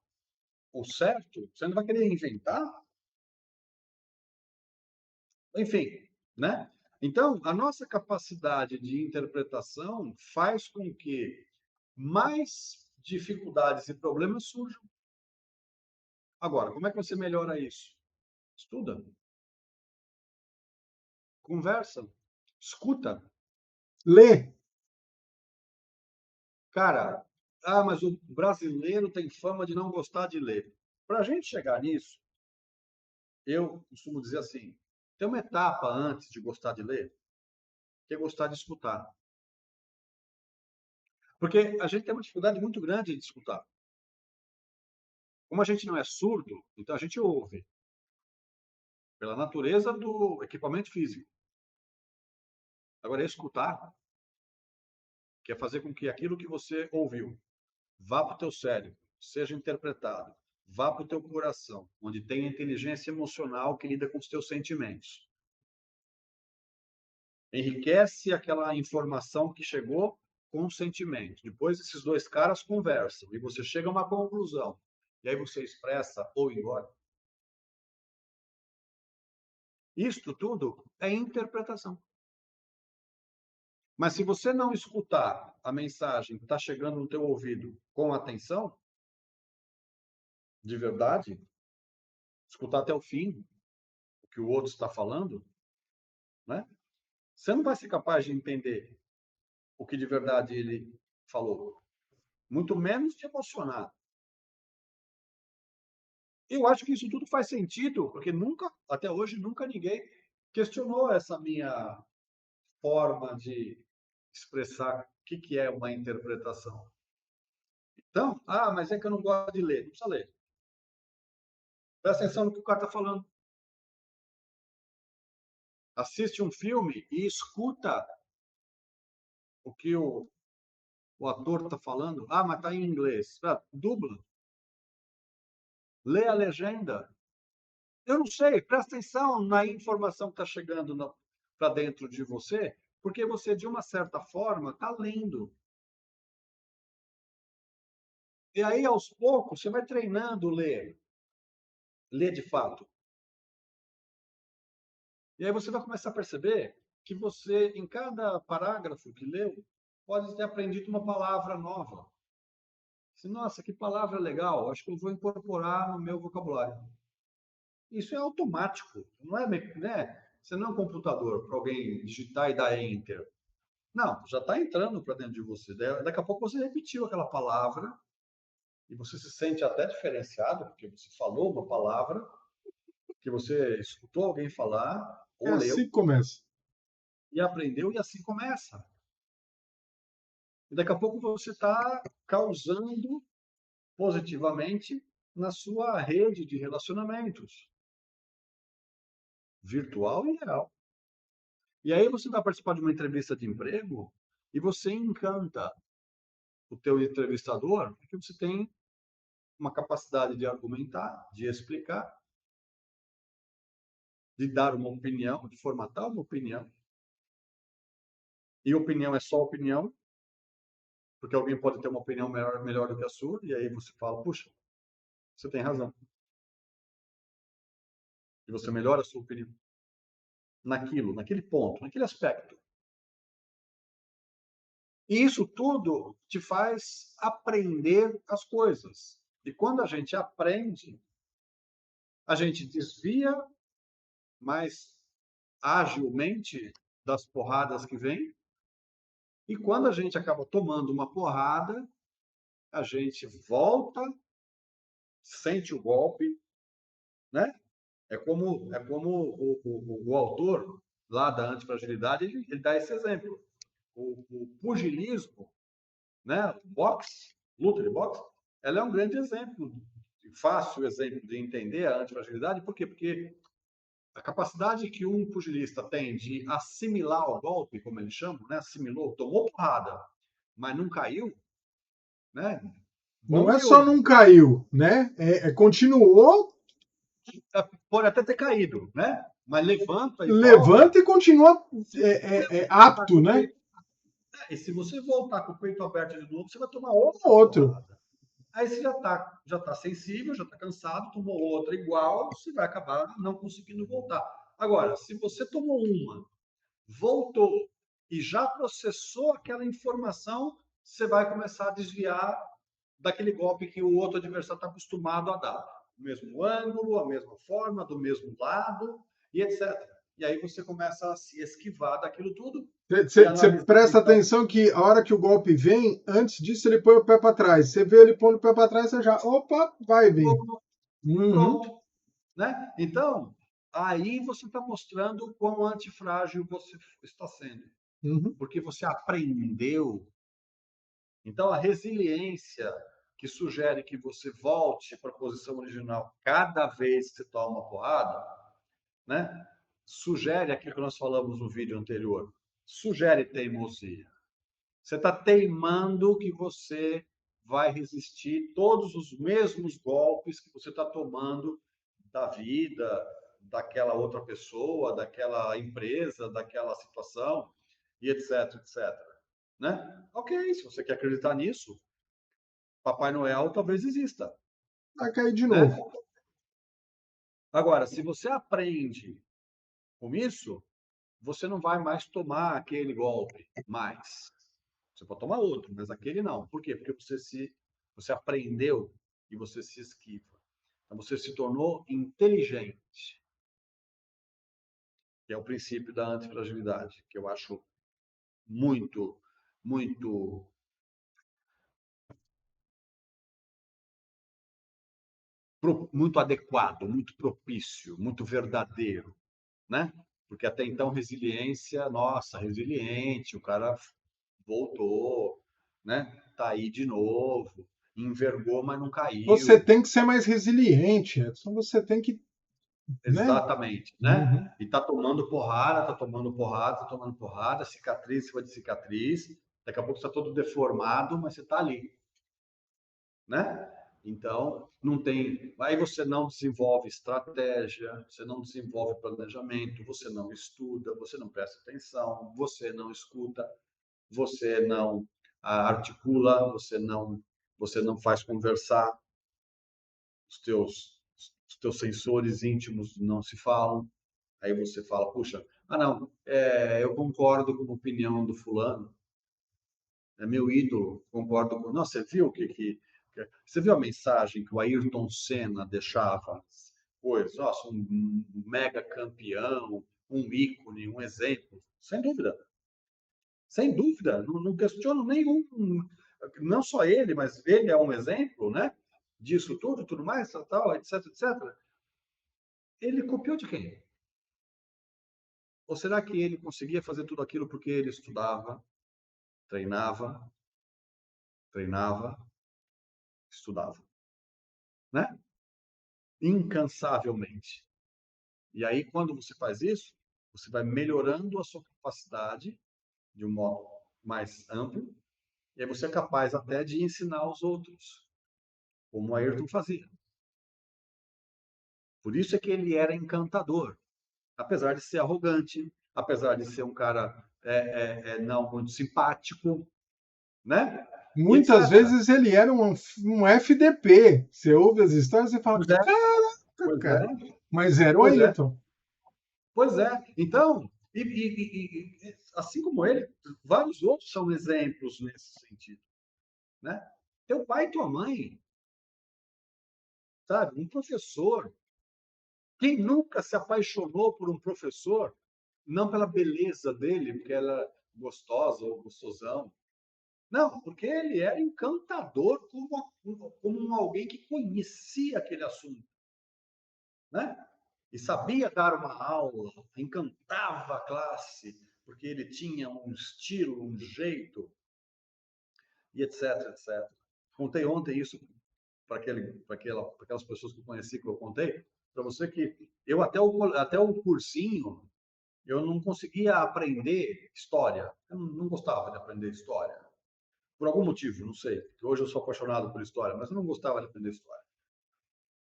o certo, você não vai querer inventar, enfim, né? Então, a nossa capacidade de interpretação faz com que mais dificuldades e problemas surjam. Agora, como é que você melhora isso? Estuda, conversa, escuta. Lê. Cara, mas o brasileiro tem fama de não gostar de ler. Para a gente chegar nisso, eu costumo dizer assim, tem uma etapa antes de gostar de ler, que é gostar de escutar. Porque a gente tem uma dificuldade muito grande de escutar. Como a gente não é surdo, então a gente ouve, pela natureza do equipamento físico. Agora, escutar, que é fazer com que aquilo que você ouviu vá para o teu cérebro, seja interpretado, vá para o teu coração, onde tem a inteligência emocional que lida com os teus sentimentos. Enriquece aquela informação que chegou com o sentimento. Depois esses dois caras conversam e você chega a uma conclusão. E aí você expressa ou embora. Isto tudo é interpretação. Mas se você não escutar a mensagem que está chegando no teu ouvido com atenção, de verdade, escutar até o fim o que o outro está falando, né? Você não vai ser capaz de entender o que de verdade ele falou, muito menos de emocionar. Eu acho que isso tudo faz sentido, porque nunca, até hoje, nunca ninguém questionou essa minha forma de expressar o que é uma interpretação. Então, mas é que eu não gosto de ler. Não precisa ler. Presta atenção no que o cara está falando. Assiste um filme e escuta o que o ator está falando. Mas está em inglês. Dubla. Lê a legenda. Eu não sei, presta atenção na informação que está chegando para dentro de você, porque você, de uma certa forma, está lendo. E aí, aos poucos, você vai treinando ler de fato. E aí você vai começar a perceber que você, em cada parágrafo que leu, pode ter aprendido uma palavra nova. Nossa, que palavra legal, acho que eu vou incorporar no meu vocabulário. Isso é automático, não é, né? Você não é um computador para alguém digitar e dar enter. Não, já está entrando para dentro de você. Daqui a pouco você repetiu aquela palavra e você se sente até diferenciado, porque você falou uma palavra que você escutou alguém falar, É ou assim leu, que começa. e aprendeu, e assim começa. E daqui a pouco você está causando positivamente na sua rede de relacionamentos, virtual e real. E aí você vai participar de uma entrevista de emprego e você encanta o teu entrevistador, porque você tem uma capacidade de argumentar, de explicar, de dar uma opinião, de formatar uma opinião. E opinião é só opinião, porque alguém pode ter uma opinião melhor do que a sua, e aí você fala, puxa, você tem razão. E você melhora a sua opinião naquele ponto, naquele aspecto. E isso tudo te faz aprender as coisas. E quando a gente aprende, a gente desvia mais agilmente das porradas que vêm. E quando a gente acaba tomando uma porrada, a gente volta, sente o golpe, né? É como o autor lá da antifragilidade, ele dá esse exemplo. O pugilismo, né? Boxe, luta de boxe, ela é um grande exemplo, fácil exemplo de entender a antifragilidade. Por quê? Porque a capacidade que um pugilista tem de assimilar o golpe, como eles chamam, né? Assimilou, tomou porrada, mas não caiu, né? Não Bom é e só não caiu, né? Continuou, pode até ter caído, né? Mas levanta e volta. levanta e continua apto, né? E se você voltar com o peito aberto de novo, você vai tomar outra Outro. porrada. Aí você já tá sensível, já está cansado, tomou outra igual, você vai acabar não conseguindo voltar. Agora, se você tomou uma, voltou e já processou aquela informação, você vai começar a desviar daquele golpe que o outro adversário está acostumado a dar. O mesmo ângulo, a mesma forma, do mesmo lado, e etc. E aí você começa a se esquivar daquilo tudo e Você analisar. presta Então, atenção que a hora que o golpe vem, antes disso ele põe o pé para trás. Você vê ele pondo o pé para trás, você já, opa, vai vir. Uhum, pronto. Né? Então, aí você está mostrando o quão antifrágil você está sendo. uhum. Porque você aprendeu. Então, a resiliência que sugere que você volte para a posição original cada vez que você toma uma porrada, né? Sugere aquilo que nós falamos no vídeo anterior. Sugere teimosia. Você está teimando que você vai resistir todos os mesmos golpes que você está tomando da vida, daquela outra pessoa, daquela empresa, daquela situação, e etc, etc. Né? Ok, se você quer acreditar nisso, Papai Noel talvez exista. Vai cair de Né? novo. Agora, se você aprende com isso, você não vai mais tomar aquele golpe mais. Você pode tomar outro, mas aquele não. Por quê? Porque você aprendeu e você se esquiva. Então você se tornou inteligente, que é o princípio da antifragilidade, que eu acho muito, muito, muito adequado, muito propício, muito verdadeiro, né? Porque até então resiliência, nossa, resiliente, o cara voltou, né? Tá aí de novo, envergou, mas não Você caiu. tem que ser mais resiliente, Edson. Você tem que, né? Exatamente, né? Uhum. E tá tomando porrada, tá tomando porrada, tá tomando porrada, cicatriz em cima de cicatriz. Daqui a pouco está todo deformado, mas você tá ali, né? Então, não tem. Aí você não desenvolve estratégia, você não desenvolve planejamento, você não estuda, você não presta atenção, você não escuta, você não articula, você não faz conversar, os teus sensores íntimos não se falam. Aí você fala, puxa, não, eu concordo com a opinião do fulano, é meu ídolo, concordo com. Não, você viu você viu a mensagem que o Ayrton Senna deixava? Pois, nossa, um mega campeão, um ícone, um exemplo, sem dúvida. Sem dúvida, não questiono nenhum. Não só ele, mas ele é um exemplo, né? Disso tudo, tudo mais, tal, etc, etc. Ele copiou de quem? Ou será que ele conseguia fazer tudo aquilo porque ele estudava, treinava, treinava, estudava, né? Incansavelmente. E aí, quando você faz isso, você vai melhorando a sua capacidade de um modo mais amplo, e aí você é capaz até de ensinar os outros, como o Ayrton fazia. Por isso é que ele era encantador, apesar de ser arrogante, apesar de ser um cara não muito simpático, né? E Muitas etc. vezes ele era um FDP. Você ouve as histórias e fala, Pois é, caraca, pois cara. é, Mas era o pois é, Ayrton. pois é. Então, assim como ele, vários outros são exemplos nesse sentido, né? Teu pai e tua mãe, sabe? Um professor. Quem nunca se apaixonou por um professor, não pela beleza dele, porque ela é gostosa ou gostosão, não, porque ele era encantador como alguém que conhecia aquele assunto, né? E sabia dar uma aula, encantava a classe, porque ele tinha um estilo, um jeito, e etc, etc. Contei ontem isso para aquelas pessoas que eu conheci, que eu contei, para você que eu até o cursinho, eu não conseguia aprender história. Eu não gostava de aprender história. Por algum motivo, não sei. Hoje eu sou apaixonado por história, mas eu não gostava de aprender história.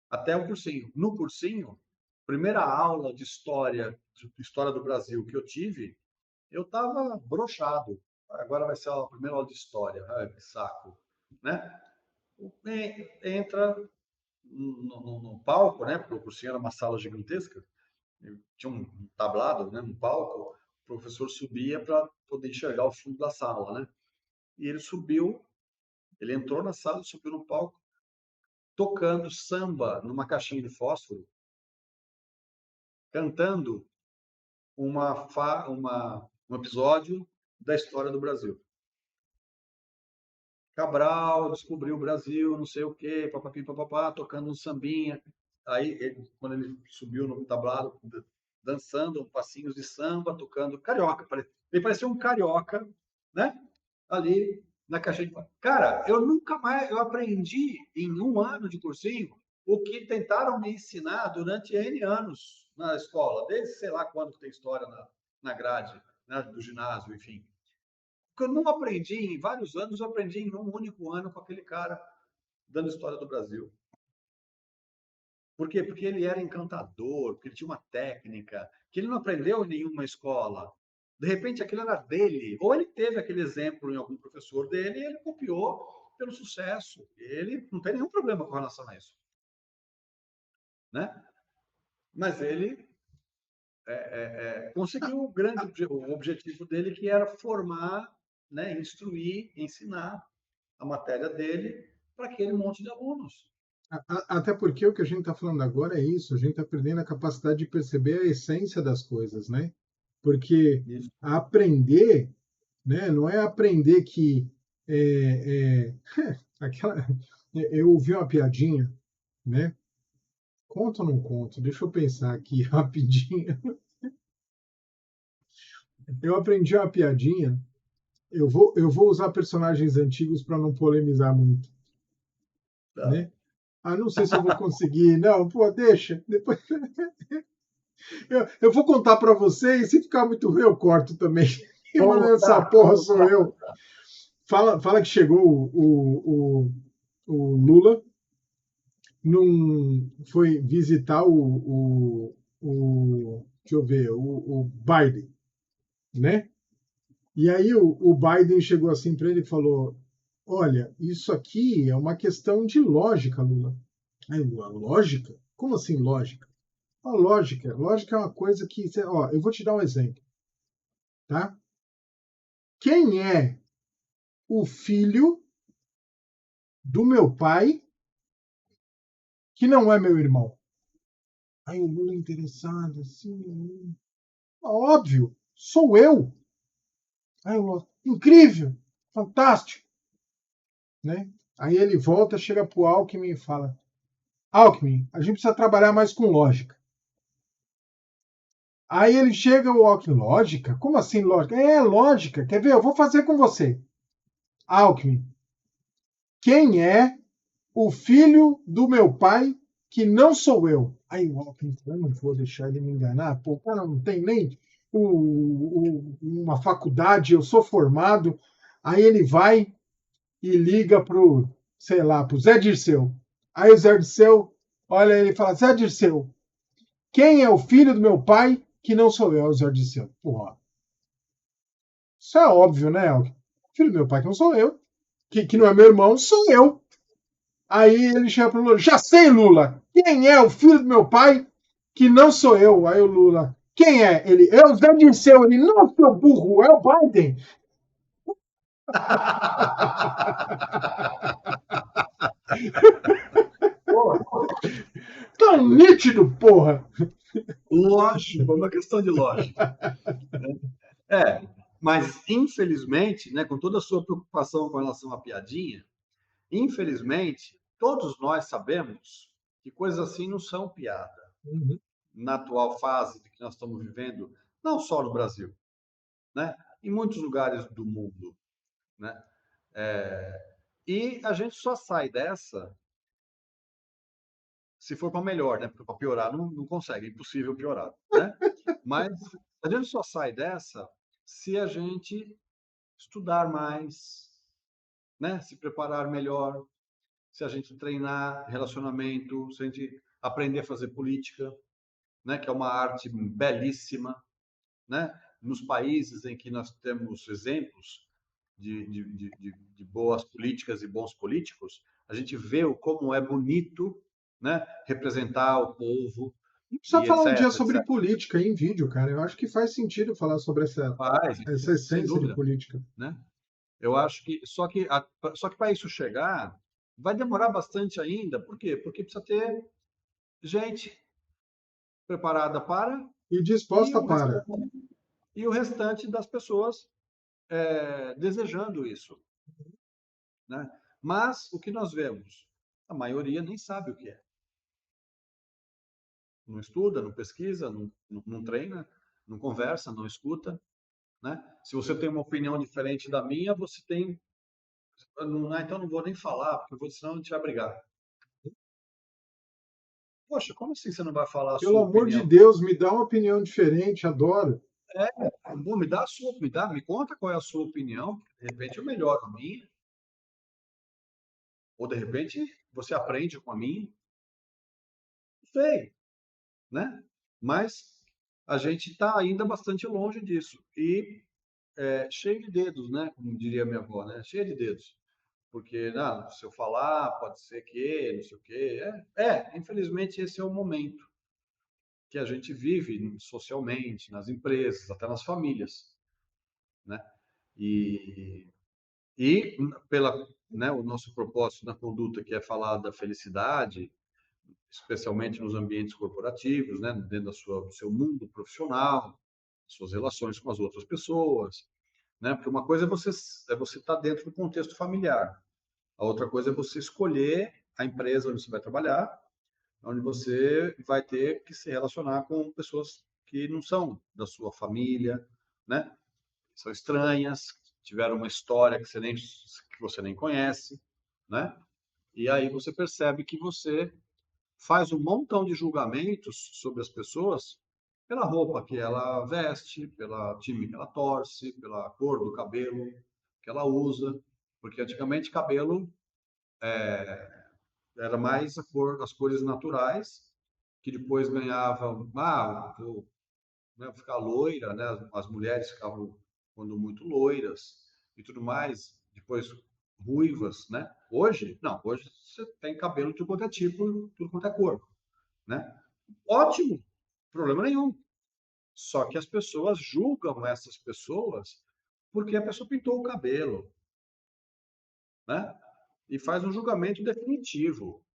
Até o cursinho. No cursinho, primeira aula de história do Brasil que eu tive, eu estava broxado. Agora vai ser a primeira aula de história. Ai, que saco, né? Entra no palco, né? Porque o cursinho era uma sala gigantesca. Tinha um tablado, né? Um palco. O professor subia para poder enxergar o fundo da sala, né? E ele subiu, Ele entrou na sala, subiu no palco, tocando samba numa caixinha de fósforo, cantando um episódio da história do Brasil. Cabral descobriu o Brasil, não sei o quê, papapi, papapá, tocando um sambinha. Aí, quando ele subiu no tablado, dançando passinhos de samba, tocando carioca. Ele parecia um carioca, né? Ali na caixa de... Cara, eu aprendi em um ano de cursinho o que tentaram me ensinar durante N anos na escola, desde sei lá quando que tem história na grade, né, do ginásio, enfim. Porque eu não aprendi em vários anos, eu aprendi em um único ano com aquele cara dando história do Brasil. Por quê? Porque ele era encantador, porque ele tinha uma técnica que ele não aprendeu em nenhuma escola. De repente, aquilo era dele. Ou ele teve aquele exemplo em algum professor dele e ele copiou pelo sucesso. Ele não tem nenhum problema com relação a isso. Né? Mas ele conseguiu o objetivo dele, que era formar, né, instruir, ensinar a matéria dele para aquele monte de alunos. Até porque o que a gente está falando agora é isso, a gente está perdendo a capacidade de perceber a essência das coisas, né? Porque Isso. aprender, né, não é aprender que aquela, eu ouvi uma piadinha, né? Conto ou não conto? Deixa eu pensar aqui rapidinho. Eu aprendi uma piadinha. Eu vou usar personagens antigos para não polemizar muito, Tá. né? Ah, não sei se eu vou conseguir. Não, pô, deixa. Depois eu vou contar para vocês. Se ficar muito ruim, eu corto também. Mas essa porra sou eu. Fala que chegou o Lula, foi visitar deixa eu ver, o Biden, né? E aí o Biden chegou assim para ele e falou: Olha, isso aqui é uma questão de lógica, Lula. Aí, Lula, lógica? Como assim lógica? A lógica. Lógica é uma coisa que. Ó, eu vou te dar um exemplo. Tá? Quem é o filho do meu pai que não é meu irmão? Aí o Lula interessado, assim. Óbvio, sou eu. Aí o Lula, incrível, fantástico. Né? Aí ele volta, chega pro Alckmin e fala: Alckmin, a gente precisa trabalhar mais com lógica. Aí ele chega, o Alckmin, lógica? Como assim lógica? É lógica, quer ver? Eu vou fazer com você. Alckmin, quem é o filho do meu pai que não sou eu? Aí o Alckmin, eu não vou deixar ele me enganar, pô, o cara não tem nem uma faculdade, eu sou formado. Aí ele vai e liga pro, sei lá, pro Zé Dirceu. Aí o Zé Dirceu olha ele e fala: Zé Dirceu, quem é o filho do meu pai que não sou eu? É o Zé Dirceu. Porra. Isso é óbvio, né, Alckmin? Filho do meu pai que não sou eu. Que não é meu irmão, sou eu. Aí ele chega pro Lula: Já sei, Lula. Quem é o filho do meu pai que não sou eu? Aí o Lula: Quem é? Ele: É o Zé Dirceu. Ele: Não, seu burro, é o Biden. Tão nítido, porra. Lógico, é uma questão de lógica. Mas infelizmente, né, com toda a sua preocupação com relação à piadinha, infelizmente, todos nós sabemos que coisas assim não são piada Uhum. na atual fase que nós estamos vivendo, não só no Brasil, né? Em muitos lugares do mundo, né? E a gente só sai dessa se for para melhor, né? Porque para piorar não consegue, é impossível piorar, né? Mas a gente só sai dessa se a gente estudar mais, né? Se preparar melhor, se a gente treinar relacionamento, se a gente aprender a fazer política, né? Que é uma arte belíssima, né? Nos países em que nós temos exemplos de boas políticas e bons políticos, a gente vê como é bonito, né? Representar o povo A gente precisa e falar um dia etc, sobre etc. política em vídeo, cara. Eu acho que faz sentido falar sobre essa Faz, sem essência de dúvida, política. né? Eu acho que só que para isso chegar vai demorar bastante ainda. Por quê? Porque precisa ter gente preparada para E e disposta o para. restante, e o restante das pessoas desejando isso, né? Mas o que nós vemos, a maioria nem sabe o que é. Não estuda, não pesquisa, não treina, não conversa, não escuta, né? Se você tem uma opinião diferente da minha, você tem. Não, então não vou nem falar, porque senão a gente vai brigar. Poxa, como assim você não vai falar a Pelo sua amor de opinião? Deus, me dá uma opinião diferente, adoro. Bom, me dá a sua, me conta qual é a sua opinião. De repente eu melhoro a minha, ou de repente você aprende com a minha. Não sei, né? Mas a gente está ainda bastante longe disso. E cheio de dedos, né? Como diria minha avó, né? Cheio de dedos. Porque, não, se eu falar, pode ser que, não sei o quê. Infelizmente esse é o momento que a gente vive socialmente, nas empresas, até nas famílias, né? E, e pela, né, o nosso propósito na conduta, que é falar da felicidade, especialmente nos ambientes corporativos, né, dentro do seu mundo profissional, suas relações com as outras pessoas, né? Porque uma coisa é você estar dentro do contexto familiar, a outra coisa é você escolher a empresa onde você vai trabalhar, onde você vai ter que se relacionar com pessoas que não são da sua família, né? São estranhas, tiveram uma história que você nem conhece, né? E aí você percebe que você faz um montão de julgamentos sobre as pessoas pela roupa que ela veste, pela time que ela torce, pela cor do cabelo que ela usa, porque antigamente cabelo era mais as cores naturais, que depois ganhavam, vou, né, ficar loira, né? As mulheres ficavam quando muito loiras e tudo mais, depois ruivas, né? Hoje, não, hoje você tem cabelo de tudo quanto é tipo, tudo quanto é cor, né? Ótimo, problema nenhum. Só que as pessoas julgam essas pessoas porque a pessoa pintou o cabelo, né? E faz um julgamento definitivo.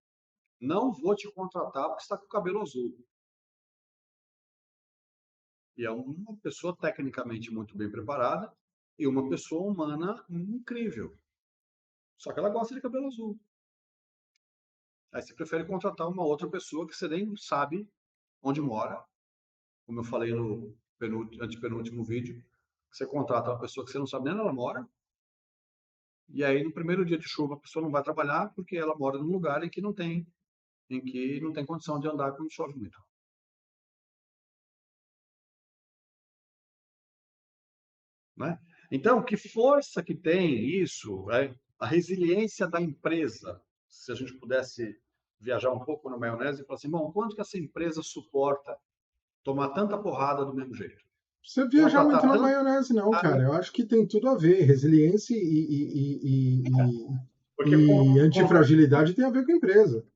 Não vou te contratar porque está com o cabelo azul. E é uma pessoa tecnicamente muito bem preparada e uma pessoa humana incrível. Só que ela gosta de cabelo azul. Aí você prefere contratar uma outra pessoa que você nem sabe onde mora, como eu falei no antepenúltimo vídeo. Você contrata uma pessoa que você não sabe nem onde ela mora, e aí no primeiro dia de chuva a pessoa não vai trabalhar porque ela mora num lugar em que não tem condição de andar quando chove muito, né? Então, que força que tem isso, né? A resiliência da empresa. Se a gente pudesse viajar um pouco na maionese e falar assim, bom, quanto que essa empresa suporta tomar tanta porrada do mesmo jeito? Você viajar muito Contratar na tanto, maionese, não, cara. Eu acho que tem tudo a ver. Resiliência porque e antifragilidade tem a ver com a empresa.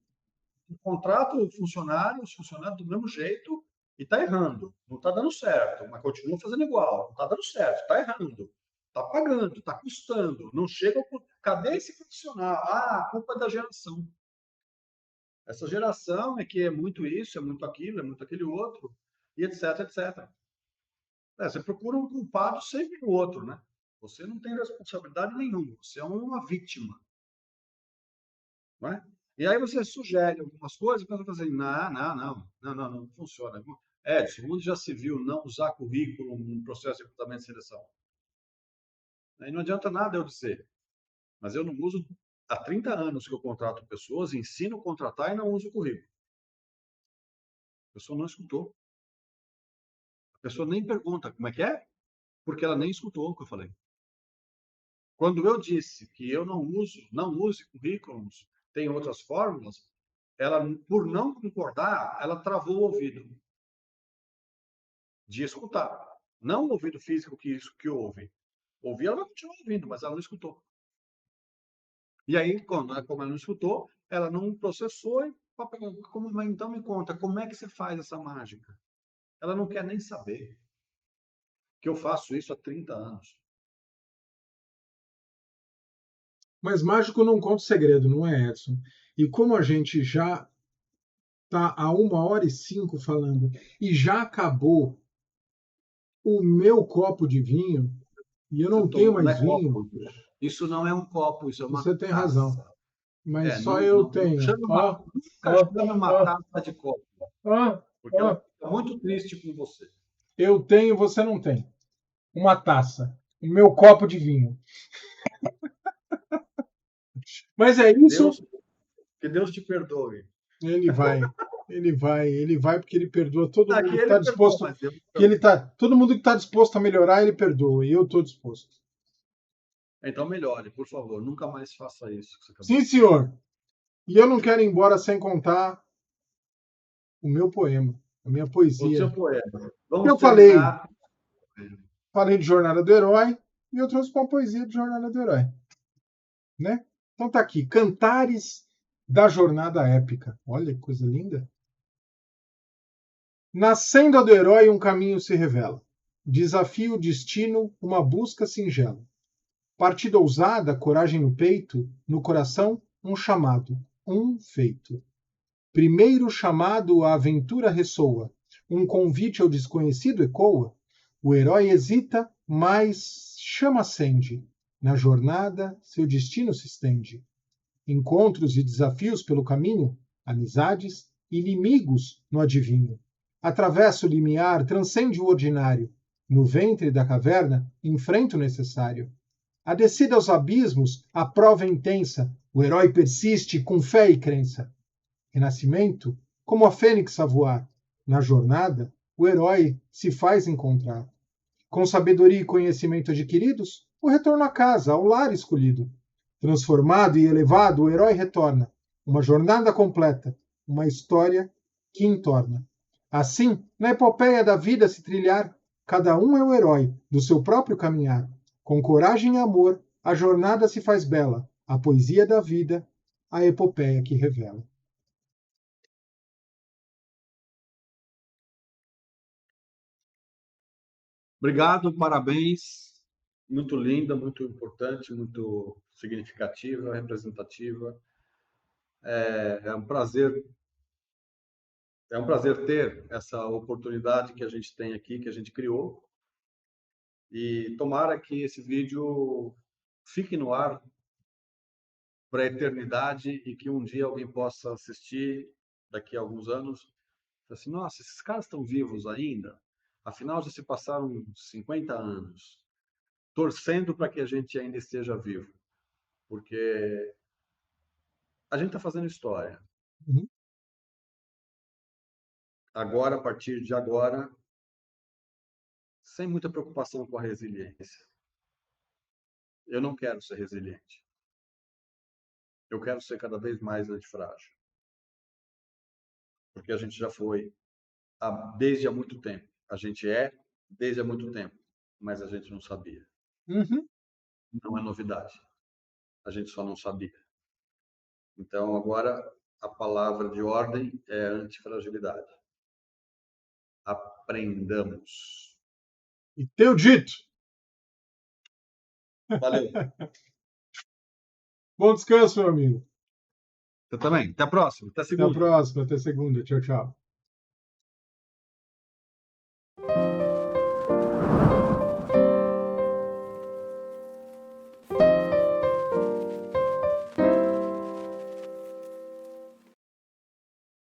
contrata o funcionário, os funcionários do mesmo jeito e está errando. Não está dando certo, mas continua fazendo igual. Não está dando certo, está errando. Está pagando, está custando. Não chega. Cadê esse profissional? A culpa é da geração. Essa geração é que é muito isso, é muito aquilo, é muito aquele outro, e etc, etc. Você procura um culpado sempre no outro, né? Você não tem responsabilidade nenhuma, você é uma vítima, não é? E aí você sugere algumas coisas, e pensa assim, não, não, não, não, não, não funciona. Edson, onde já se viu não usar currículo no processo de recrutamento e seleção? Aí não adianta nada eu dizer, mas eu não uso há 30 anos que eu contrato pessoas, ensino a contratar e não uso o currículo. A pessoa não escutou. A pessoa nem pergunta como é que é, porque ela nem escutou o que eu falei. Quando eu disse que eu não use currículos, tem outras fórmulas, ela, por não concordar, ela travou o ouvido de escutar. Não o ouvido físico que isso que ouve. Ouvir, ela vai continuar ouvindo, mas ela não escutou. E aí, como ela não escutou, ela não processou e então me conta, como é que você faz essa mágica? Ela não quer nem saber que eu faço isso há 30 anos. Mas mágico não conta segredo, não é, Edson? E como a gente já está há 1h05 falando e já acabou o meu copo de vinho, e eu Você não tenho tomou, não mais é vinho, copo. Isso não é um copo, isso é uma você tem razão. taça. Mas É, só não, eu não tenho. chame uma, Ó, nunca ó, chame uma ó, taça de copo, ó, porque ela ó. fica muito triste com você. Eu tenho, você não tem. Uma taça. O meu copo de vinho. Mas é isso. Deus, que Deus te perdoe. Ele vai. Ele vai porque ele perdoa todo mundo Aqui que ele está perdoa, disposto. mas Deus Que ele perdoa. tá, todo mundo que está disposto a melhorar, ele perdoa. E eu estou disposto. Então melhore, por favor. Nunca mais faça isso que você acabou Sim, de fazer. senhor. E eu não quero ir embora sem contar o meu poema, a minha O seu poesia. poema. Eu Vamos falei, terminar. falei de Jornada do Herói e eu trouxe uma poesia de Jornada do Herói, né? Então tá aqui, Cantares da Jornada Épica. Olha que coisa linda. Na senda do herói um caminho se revela. Desafio o destino, uma busca singela. Partida ousada, coragem no peito, no coração um chamado, um feito. Primeiro chamado a aventura ressoa, um convite ao desconhecido ecoa. O herói hesita, mas chama acende. Na jornada, seu destino se estende. Encontros e desafios pelo caminho, amizades, inimigos no adivinho. Atravessa o limiar, transcende o ordinário. No ventre da caverna, enfrenta o necessário. A descida aos abismos, a prova é intensa. O herói persiste com fé e crença. Renascimento, como a fênix a voar. Na jornada, o herói se faz encontrar. Com sabedoria e conhecimento adquiridos, o retorno à casa, ao lar escolhido. Transformado e elevado, o herói retorna. Uma jornada completa, uma história que entorna. Assim, na epopeia da vida se trilhar, cada um é o herói do seu próprio caminhar. Com coragem e amor, a jornada se faz bela, a poesia da vida, a epopeia que revela. Obrigado, parabéns. Muito linda, muito importante, muito significativa, representativa. É um prazer, é um prazer ter essa oportunidade que a gente tem aqui, que a gente criou. E tomara que esse vídeo fique no ar para a eternidade e que um dia alguém possa assistir daqui a alguns anos. Assim, nossa, esses caras estão vivos ainda? Afinal, já se passaram 50 anos, torcendo para que a gente ainda esteja vivo, porque a gente está fazendo história. Uhum. Agora, a partir de agora, sem muita preocupação com a resiliência. Eu não quero ser resiliente. Eu quero ser cada vez mais antifrágil. Porque a gente já foi desde há muito tempo. A gente é desde há muito tempo, mas a gente não sabia. Uhum. Não é novidade. A gente só não sabia. Então, agora, a palavra de ordem é antifragilidade. Aprendamos. E teu dito. Valeu. Bom descanso, meu amigo. Você também. Até a próxima. Até Até a segunda. próxima, até segunda. Tchau, tchau.